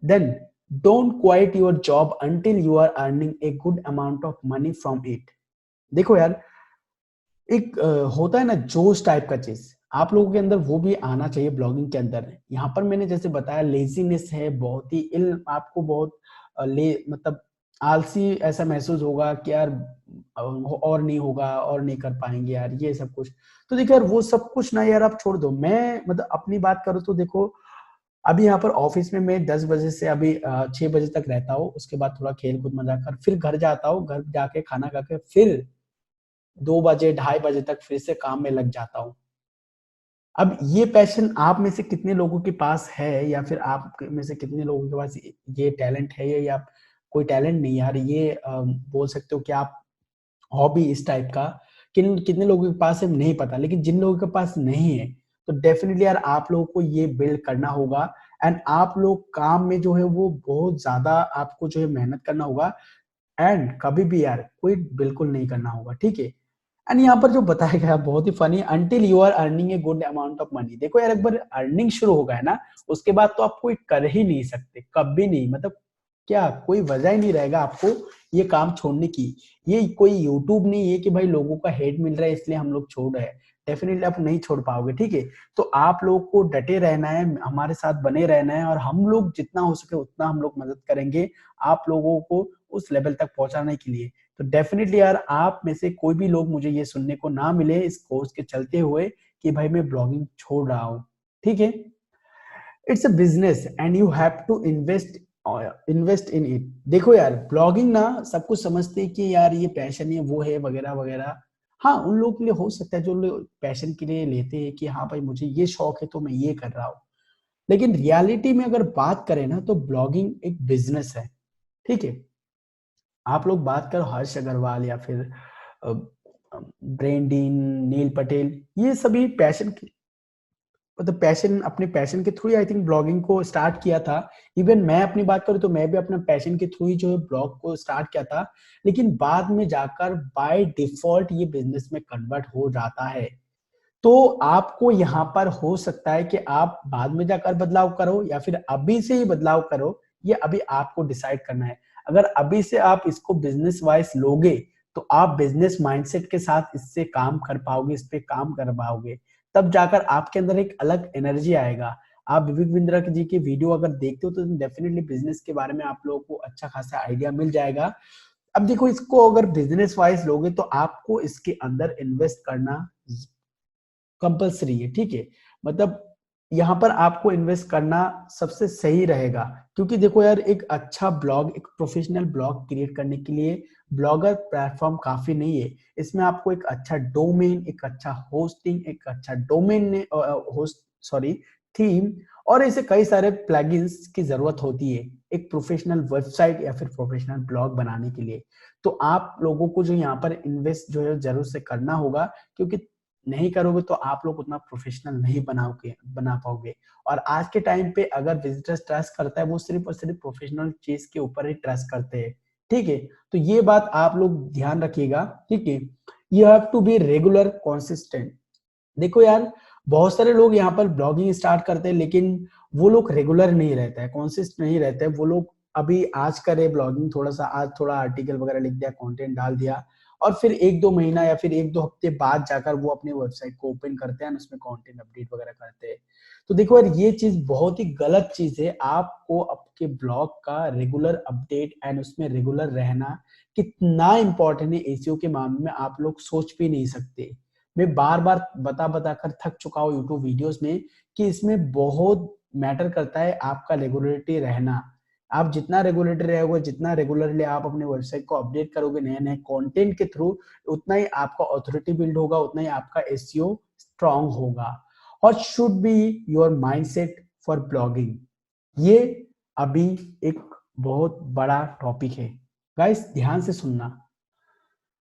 Then don't quit your job until you are earning a good amount of money from it. देखो यार एक होता है ना जोश टाइप का चीज, आप लोगों के अंदर वो भी आना चाहिए ब्लॉगिंग के अंदर। यहाँ पर मैंने जैसे बताया लेजीनेस है, बहुत ही इल आपको बहुत मतलब आलसी ऐसा महसूस होगा कि यार और नहीं होगा और नहीं कर पाएंगे यार ये सब कुछ। तो देखो यार वो सब कुछ ना यार आप छोड़ दो। मैं मतलब अपनी बात करूँ तो देखो अभी यहाँ पर ऑफिस में मैं 10 बजे से अभी 6 बजे तक रहता हूँ, उसके बाद थोड़ा खेल कूद मजा कर फिर घर जाता हूँ, घर जाके खाना खा के फिर 2 बजे 2:30 बजे तक फिर से काम में लग जाता हूँ। अब ये पैशन आप में से कितने लोगों के पास है, या फिर आप में से कितने लोगों के पास ये टैलेंट है, या कोई टैलेंट नहीं यार, ये बोल सकते हो कि आप हॉबी इस टाइप का कितने लोगों के पास है नहीं पता, लेकिन जिन लोगों के पास नहीं है तो डेफिनेटली यार आप लोगों को ये बिल्ड करना होगा। एंड आप लोग काम में जो है वो बहुत ज्यादा आपको जो है मेहनत करना होगा, एंड कभी भी यार क्विट बिल्कुल नहीं करना होगा, ठीक है। एंड यहाँ पर जो बताया गया बहुत ही funny, until you are earning a good amount of money. देखो यार, एक बार अर्निंग शुरू हो गया ना, उसके बाद तो आप कोई कर ही नहीं सकते, कभी नहीं, मतलब क्या कोई वजह ही नहीं रहेगा आपको ये काम छोड़ने की। ये कोई यूट्यूब नहीं है कि भाई लोगों का हेट मिल रहा है इसलिए हम लोग छोड़ रहे हैं, डेफिनेटली आप नहीं छोड़ पाओगे, ठीक है। तो आप लोग को डटे रहना है, हमारे साथ बने रहना है, और हम लोग जितना हो सके उतना हम लोग मदद करेंगे आप लोगों को उस लेवल तक पहुंचाने के लिए। तो डेफिनेटली यार आप में से कोई भी लोग मुझे ये सुनने को ना मिले इस कोर्स के चलते हुए कि भाई मैं ब्लॉगिंग छोड़ रहा हूँ, ठीक है। It's a business and you have to invest in it. देखो यार, ब्लॉगिंग ना सब कुछ समझते हैं कि यार ये पैशन है वो है वगैरह वगैरह। हाँ, उन लोगों के लिए हो सकता है जो लोग पैशन के लिए लेते हैं कि हाँ भाई मुझे ये शौक है तो मैं ये कर रहा हूँ, लेकिन रियलिटी में अगर बात करें ना तो ब्लॉगिंग एक बिजनेस है, ठीक है। आप लोग बात करो हर्ष अग्रवाल या फिर ब्रेंडीन, नील पटेल, ये सभी पैशन की मतलब पैशन अपने पैशन के थ्रू आई थिंक ब्लॉगिंग को स्टार्ट किया था। इवन मैं अपनी बात करूं तो मैं भी अपना पैशन के थ्रू ही जो है ब्लॉग को स्टार्ट किया था, लेकिन बाद में जाकर बाय डिफॉल्ट ये बिजनेस में कन्वर्ट हो जाता है। तो आपको यहाँ पर हो सकता है कि आप बाद में जाकर बदलाव करो या फिर अभी से ही बदलाव करो, ये अभी आपको डिसाइड करना है। अगर अभी से आप इसको बिजनेस वाइज लोगे तो आप बिजनेस माइंडसेट के साथ इससे काम कर पाओगे, इस पे काम कर पाओगे, तब जाकर आपके अंदर एक अलग एनर्जी आएगा। आप विवेक बिंद्रा जी के वीडियो अगर देखते हो तो डेफिनेटली बिजनेस के बारे में आप लोगों को अच्छा खासा आइडिया मिल जाएगा। अब देखो, इसको अगर बिजनेस वाइज लोगे तो आपको इसके अंदर इन्वेस्ट करना कंपलसरी है, ठीक है। मतलब यहाँ पर आपको इन्वेस्ट करना सबसे सही रहेगा, क्योंकि देखो यार, एक अच्छा ब्लॉग, एक प्रोफेशनल ब्लॉग क्रिएट करने के लिए ब्लॉगर प्लेटफॉर्म काफी नहीं है। इसमें आपको एक अच्छा डोमेन, एक अच्छा होस्टिंग, एक अच्छा डोमेन होस्ट सॉरी थीम, और ऐसे कई सारे प्लगइन्स की जरूरत होती है एक प्रोफेशनल वेबसाइट या फिर प्रोफेशनल ब्लॉग बनाने के लिए। तो आप लोगों को जो यहाँ पर इन्वेस्ट जो है जरूर से करना होगा, क्योंकि नहीं करोगे तो आप लोग उतना प्रोफेशनल नहीं बना पाओगे। और आज के टाइम पे अगर विजिटर्स ट्रस्ट करता है वो सिर्फ और सिर्फ प्रोफेशनल चीज के ऊपर ही ट्रस्ट करते हैं, ठीक है। तो ये बात आप लोग ध्यान रखिएगा, ठीक है। You have to be regular consistent. देखो यार, बहुत सारे लोग यहाँ पर ब्लॉगिंग स्टार्ट करते हैं, लेकिन वो लोग रेगुलर नहीं रहते हैं, कॉन्सिस्ट नहीं रहते हैं। वो लोग अभी आज करे ब्लॉगिंग, थोड़ा सा आज थोड़ा आर्टिकल वगैरह लिख दिया, कंटेंट डाल दिया, और फिर 1-2 महीना या फिर 1-2 हफ्ते बाद जाकर वो अपनी वेबसाइट को ओपन करते हैं, उसमें कंटेंट अपडेट वगैरह करते हैं। तो देखो यार, ये चीज बहुत ही गलत चीज है। आपको आपके ब्लॉग का रेगुलर अपडेट एंड उसमें रेगुलर रहना कितना इंपॉर्टेंट है एसईओ के मामले में, आप लोग सोच भी नहीं सकते। मैं बार बार बता बता कर थक चुका हूँ यूट्यूब वीडियोस में कि इसमें बहुत मैटर करता है आपका रेगुलरिटी रहना। आप जितना रेगुलेटरी रहोगे, जितना रेगुलरली आप अपने वेबसाइट को अपडेट करोगे नए नए कंटेंट के थ्रू, उतना ही आपका ऑथोरिटी बिल्ड होगा, उतना ही आपका एसईओ स्ट्रांग होगा। और should be your mindset for blogging, ये अभी एक बहुत बड़ा टॉपिक है। गाइस, ध्यान से सुनना।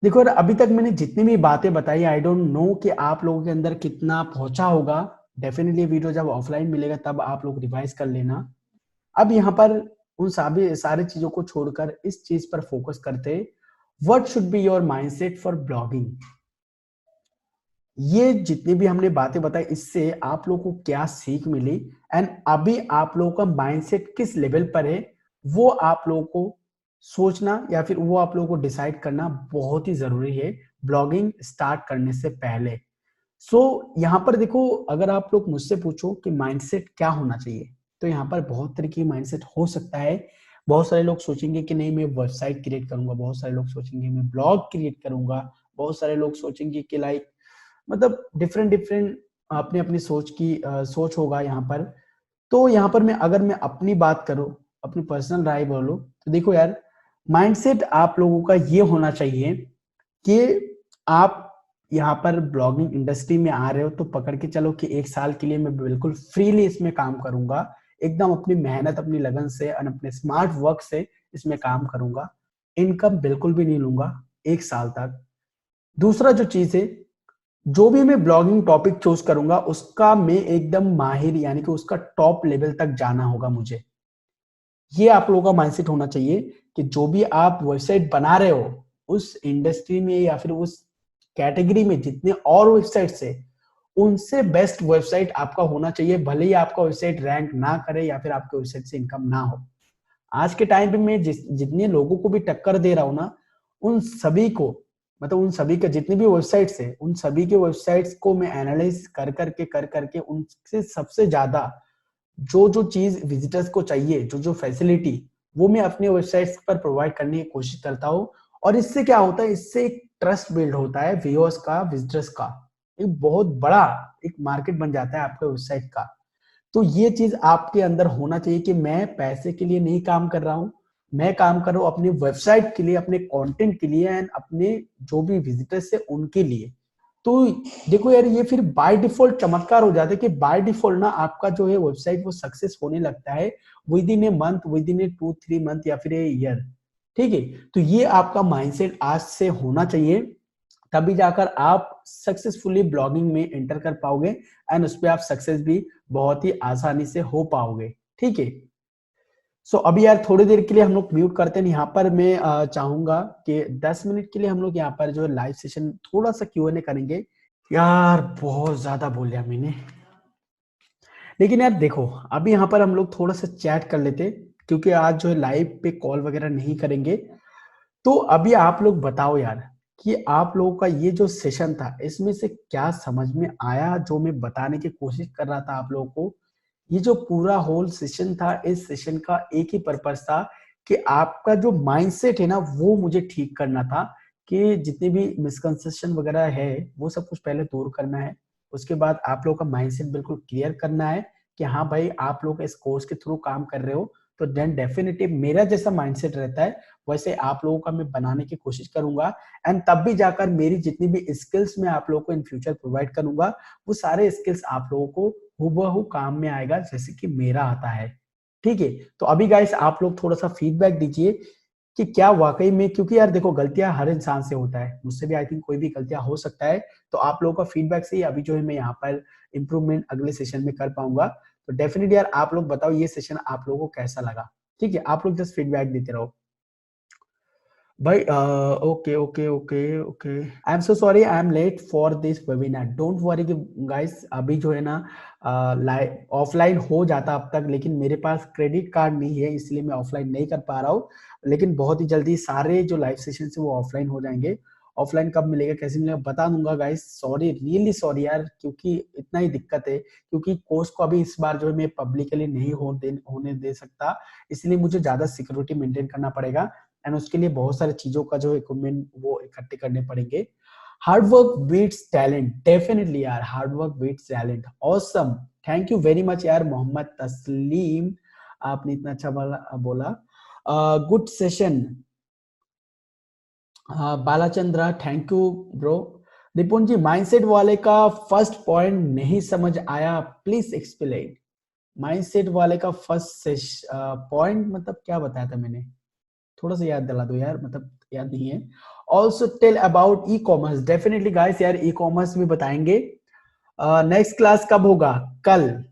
देखो यार, अभी तक मैंने जितनी भी बातें बताई, आई डोंट नो कि आप लोगों के अंदर कितना पहुंचा होगा। डेफिनेटली वीडियो जब ऑफलाइन मिलेगा तब आप लोग रिवाइज कर लेना। अब यहाँ पर उन सभी सारी चीजों को छोड़कर इस चीज पर फोकस करते, what should be your mindset for blogging. ये जितनी भी हमने बातें बताई, इससे आप लोगों को क्या सीख मिली, एंड अभी आप लोगों का माइंडसेट किस लेवल पर है, वो आप लोगों को सोचना या फिर वो आप लोगों को डिसाइड करना बहुत ही जरूरी है ब्लॉगिंग स्टार्ट करने से पहले। सो यहाँ पर देखो, अगर आप लोग मुझसे पूछो कि माइंडसेट क्या होना चाहिए, तो यहाँ पर बहुत तरह की माइंडसेट हो सकता है। बहुत सारे लोग सोचेंगे कि नहीं मैं वेबसाइट क्रिएट करूंगा, बहुत सारे लोग सोचेंगे मैं ब्लॉग क्रिएट करूंगा, बहुत सारे लोग सोचेंगे कि लाइक मतलब डिफरेंट डिफरेंट अपनी अपनी सोच होगा यहाँ पर। तो यहाँ पर अगर मैं अपनी बात करूं, अपनी पर्सनल राय बोलूं, तो देखो यार, माइंडसेट आप लोगों का ये होना चाहिए कि आप यहाँ पर ब्लॉगिंग इंडस्ट्री में आ रहे हो तो पकड़ के चलो कि 1 साल के लिए मैं बिल्कुल फ्रीली इसमें काम करूंगा, एकदम अपनी मेहनत, अपनी लगन से और अपने स्मार्ट वर्क से इसमें काम करूंगा, इनकम बिल्कुल भी नहीं लूंगा 1 साल तक। दूसरा जो चीज है, जो भी मैं ब्लॉगिंग टॉपिक चूज करूंगा उसका मैं एकदम माहिर, यानी कि उसका टॉप लेवल तक जाना होगा मुझे। ये आप लोगों का माइंडसेट होना चाहिए कि जो भी आप वेबसाइट बना रहे हो उस इंडस्ट्री में या फिर उस कैटेगरी में जितने और वेबसाइट्स है उनसे बेस्ट वेबसाइट आपका होना चाहिए, भले ही आपका वेबसाइट रैंक ना करे या फिर आपके वेबसाइट से इनकम ना हो। आज के टाइम पे मैं जितने लोगों को भी टक्कर दे रहा हूँ ना, उन सभी को, मतलब उन सभी के जितनी भी वेबसाइट्स है उन सभी के वेबसाइट्स को मैं एनालाइज कर करके उनसे सबसे ज्यादा जो जो चीज विजिटर्स को चाहिए, जो जो फैसिलिटी, वो मैं अपने वेबसाइट्स पर प्रोवाइड करने की कोशिश करता हूँ। और इससे क्या होता है, इससे एक ट्रस्ट बिल्ड होता है व्यूअर्स का, विजिटर्स का, एक बहुत बड़ा एक मार्केट बन जाता है आपके वेबसाइट का। तो ये चीज आपके अंदर होना चाहिए कि मैं पैसे के लिए नहीं काम कर रहा हूँ, मैं काम कर रहा हूँ अपनी वेबसाइट के लिए, अपने कंटेंट के लिए एंड अपने जो भी विजिटर्स है उनके लिए। तो देखो यार, ये फिर बाय डिफॉल्ट चमत्कार हो जाता है कि बाय डिफॉल्ट ना आपका जो है वेबसाइट वो सक्सेस होने लगता है with in a month, with in A 2-3 month या फिर ए ईयर। ठीक है, तो ये आपका माइंडसेट आज से होना चाहिए, तभी जाकर आप सक्सेसफुली ब्लॉगिंग में एंटर कर पाओगे एंड उस पर आप सक्सेस भी बहुत ही आसानी से हो पाओगे। ठीक है, सो अभी यार थोड़ी देर के लिए हम लोग म्यूट करते हैं। यहाँ पर मैं चाहूंगा कि 10 मिनट के लिए हम लोग यहाँ पर जो है लाइव सेशन थोड़ा सा Q&A करेंगे। यार बहुत ज्यादा बोल लिया मैंने, लेकिन यार देखो अभी यहाँ पर हम लोग थोड़ा सा चैट कर लेते, क्योंकि आज जो है लाइव पे कॉल वगैरह नहीं करेंगे। तो अभी आप लोग बताओ यार कि आप लोगों का ये जो सेशन था इसमें से क्या समझ में आया, जो मैं बताने की कोशिश कर रहा था आप लोगों को। ये जो पूरा होल सेशन था, इस सेशन का एक ही पर्पस था कि आपका जो माइंडसेट है ना वो मुझे ठीक करना था, कि जितने भी मिसकंसेप्शन वगैरह है वो सब कुछ पहले दूर करना है। उसके बाद आप लोगों का माइंडसेट बिल्कुल क्लियर करना है कि हाँ भाई आप लोग इस कोर्स के थ्रू काम कर रहे हो, तो देन डेफिनेटली मेरा जैसा माइंडसेट रहता है वैसे आप लोगों का मैं बनाने की कोशिश करूंगा। एंड तब भी जाकर मेरी जितनी भी स्किल्स मैं आप लोगों को इन फ्यूचर प्रोवाइड करूंगा, वो सारे स्किल्स आप लोगों को हूबहू काम में आएगा जैसे कि मेरा आता है। ठीक है, तो अभी गाइस आप लोग थोड़ा सा फीडबैक दीजिए कि क्या वाकई में, क्योंकि यार देखो गलतियां हर इंसान से होता है, मुझसे भी आई थिंक कोई भी गलतियां हो सकता है। तो आप लोगों का फीडबैक से ही अभी जो है मैं यहाँ पर इंप्रूवमेंट अगले सेशन में कर पाऊंगा। तो डेफिनेटली यार आप लोग बताओ ये सेशन आप लोगों को कैसा लगा। ठीक है, आप लोग जस्ट फीडबैक देते रहो भाई। Okay okay okay okay, I am so sorry I am late for this webinar, don't worry guys. अभी जो है ना ऑफलाइन हो जाता अब तक, लेकिन मेरे पास क्रेडिट कार्ड नहीं है इसलिए मैं ऑफलाइन नहीं कर पा रहा हूँ। लेकिन बहुत ही जल्दी सारे जो लाइव सेशन है वो ऑफलाइन हो जाएंगे। ऑफलाइन कब मिलेगा, कैसे मिलेगा बता दूंगा गाइस। सॉरी, रियली सॉरी यार, क्योंकि इतना ही दिक्कत है, क्योंकि कोर्स को अभी इस बार जो है मैं पब्लिकली नहीं होने दे सकता, इसलिए मुझे ज्यादा सिक्योरिटी मेंटेन करना पड़ेगा एंड उसके लिए बहुत सारी चीजों का जो इक्विपमेंट वो इकट्ठे करने पड़ेंगे। Hard work beats talent, definitely यार, hard work beats talent. Awesome, thank you very much यार मोहम्मद तस्लीम, आपने इतना अच्छा बोला। Good session Balachandra, thank you bro. Ripun ji, mindset वाले का फर्स्ट पॉइंट नहीं समझ आया, प्लीज एक्सप्लेन। माइंडसेट वाले का फर्स्ट पॉइंट मतलब क्या बताया था मैंने, थोड़ा सा याद दिला दो यार, मतलब याद नहीं है। Also tell about e commerce, definitely guys यार ई कॉमर्स भी बताएंगे। नेक्स्ट क्लास कब होगा, कल।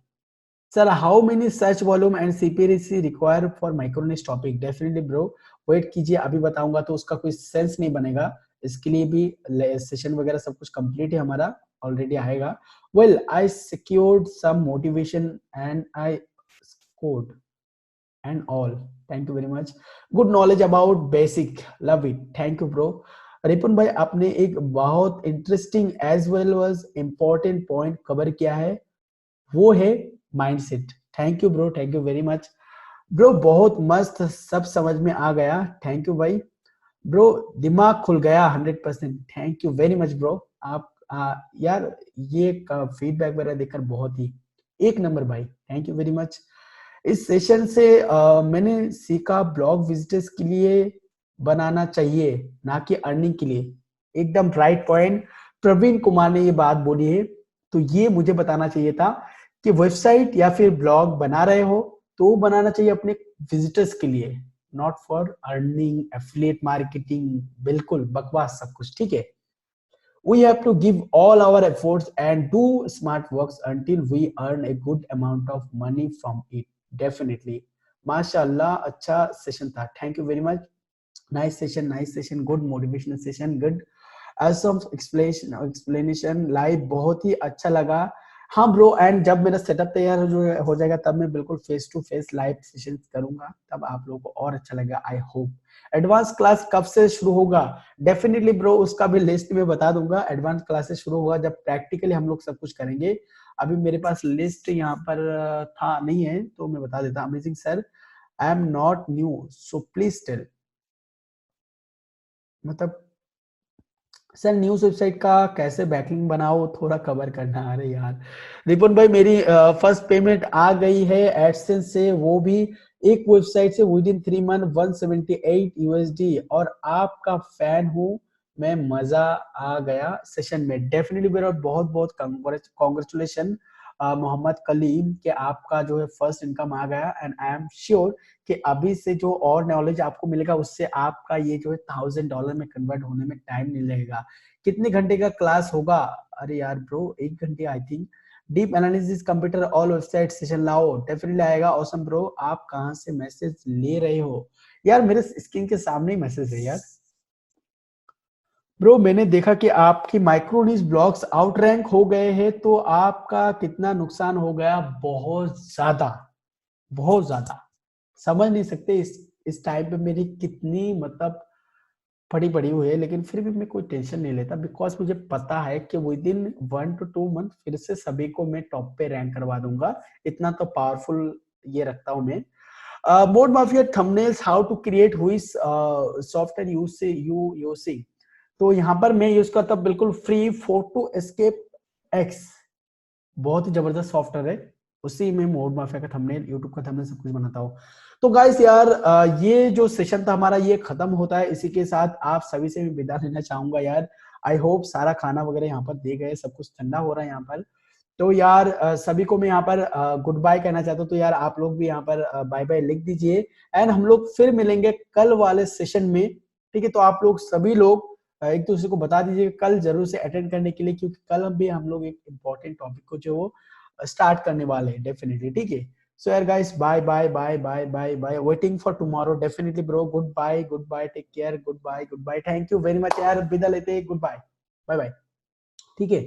Sir how many search volume and CPC require for micro niche topic, definitely bro wait कीजिए, अभी बताऊंगा तो उसका कोई सेंस नहीं बनेगा। इसके लिए भी सेशन वगैरह सब कुछ कंप्लीट है हमारा, ऑलरेडी आएगा। Well I secured some motivation and I scored and all, thank you very much, good knowledge about basic, love it, thank you bro। Ripun भाई आपने एक बहुत interesting as well was important point cover किया है, वो है mindset. Thank you bro, thank you very much bro, बहुत मस्त, सब समझ में आ गया, थैंक यू भाई। ब्रो दिमाग खुल गया 100%, thank you very much bro. आप यार ये फीडबैक वगैरह देखकर बहुत ही एक नंबर भाई, थैंक यू वेरी मच। इस सेशन से मैंने सीखा ब्लॉग विजिटर्स के लिए बनाना चाहिए, ना कि अर्निंग के लिए। एकदम राइट पॉइंट प्रवीण कुमार ने ये बात बोली है। तो ये मुझे बताना चाहिए था कि वेबसाइट या फिर ब्लॉग बना रहे हो तो बनाना चाहिए अपने विजिटर्स के लिए, not for earning, affiliate marketing, बिल्कुल बकवास सब कुछ, ठीक है। We have to give all our efforts and do smart works until we earn a good amount of money from it. Definitely. माशाल्लाह अच्छा सेशन था. Thank you very much. Nice session, good motivational session, good awesome explanation live, बहुत ही अच्छा लगा. हाँ bro, and जब मेरा setup तैयार हो जाएगा तब मैं बिल्कुल face to face live session करूंगा, तब आप लोगों को और अच्छा लगेगा, आई होप. एडवांस क्लास कब से शुरू होगा? डेफिनेटली ब्रो, उसका भी लिस्ट में बता दूंगा. एडवांस क्लासेस शुरू होगा जब प्रैक्टिकली हम लोग सब कुछ करेंगे. अभी मेरे पास लिस्ट यहाँ पर था नहीं है, तो मैं बता देता. Amazing sir, I am not new so please tell. मतलब सर न्यूज वेबसाइट का कैसे बैकलिंक बनाओ, थोड़ा कवर करना. अरे यार रिपुन भाई, मेरी फर्स्ट पेमेंट आ गई है एडसेंस से, वो भी एक वेबसाइट से विद इन 3 मंथ, 178 यूएसडी. और आपका फैन हूँ मैं, मजा आ गया सेशन में. डेफिनेटली मेरा बहुत बहुत कॉन्ग्रेचुलेशन मोहम्मद कलीम, कि आपका जो है फर्स्ट इनकम आ गया. एंड आई एम श्योर कि अभी से जो और नॉलेज आपको मिलेगा उससे आपका ये जो है $1000 में कन्वर्ट होने में टाइम नहीं लगेगा. कितने घंटे का क्लास होगा? अरे यार ब्रो 1 घंटे I think. Deep analysis computer all website session लाओ, डेफिनेटली आएगा. ऑसम ब्रो, आप कहाँ से मैसेज ले रहे हो? यार मेरे स्क्रीन के सामने ही मैसेज है यार. ब्रो मैंने देखा कि आपकी माइक्रोनिज ब्लॉग्स आउट रैंक हो गए हैं, तो आपका कितना नुकसान हो गया? बहुत ज्यादा, बहुत ज्यादा. समझ नहीं सकते इस टाइम पे मेरी कितनी मतलब पड़ी पड़ी हुई है, लेकिन फिर भी मैं कोई टेंशन नहीं लेता, बिकॉज मुझे पता है कि विद इन 1 to 2 मंथ फिर से सभी को मैं टॉप पे रैंक करवा दूंगा. इतना तो पावरफुल ये रखता हूं मैं. Mode mafia thumbnails, how to create हुई सॉफ्टवेयर यूज से यू यूजिंग. तो यहाँ पर मैं यूज करता हूँ बिल्कुल फ्री फोटो एस्केप एक्स. बहुत ही जबरदस्त सॉफ्टवेयर है. उसी में मोड माफिया का थंबनेल, यूट्यूब का थंबनेल सब कुछ बनाता हूँ. तो गाइस यार ये जो सेशन था हमारा ये खत्म होता है. इसी के साथ आप सभी से मैं विदा लेना चाहूंगा यार. आई होप सारा खाना वगैरह यहाँ पर दे गए, सब कुछ ठंडा हो रहा है यहाँ पर. तो यार सभी को मैं यहाँ पर गुड बाय कहना चाहता हूँ. तो यार आप लोग भी यहाँ पर बाय बाय लिख दीजिए. एंड हम लोग फिर मिलेंगे कल वाले सेशन में, ठीक है. तो आप लोग सभी लोग एक दूसरे को बता दीजिए कल जरूर से अटेंड करने के लिए, क्योंकि कल भी हम लोग एक इम्पोर्टेंट टॉपिक को जो वो स्टार्ट करने वाले हैं डेफिनेटली, ठीक है. सो यार guys, bye bye bye bye bye bye, waiting for tomorrow definitely bro. Goodbye, take care, goodbye, thank you very much यार. विदा लेते, गुड बाय, बाय बाय, ठीक है.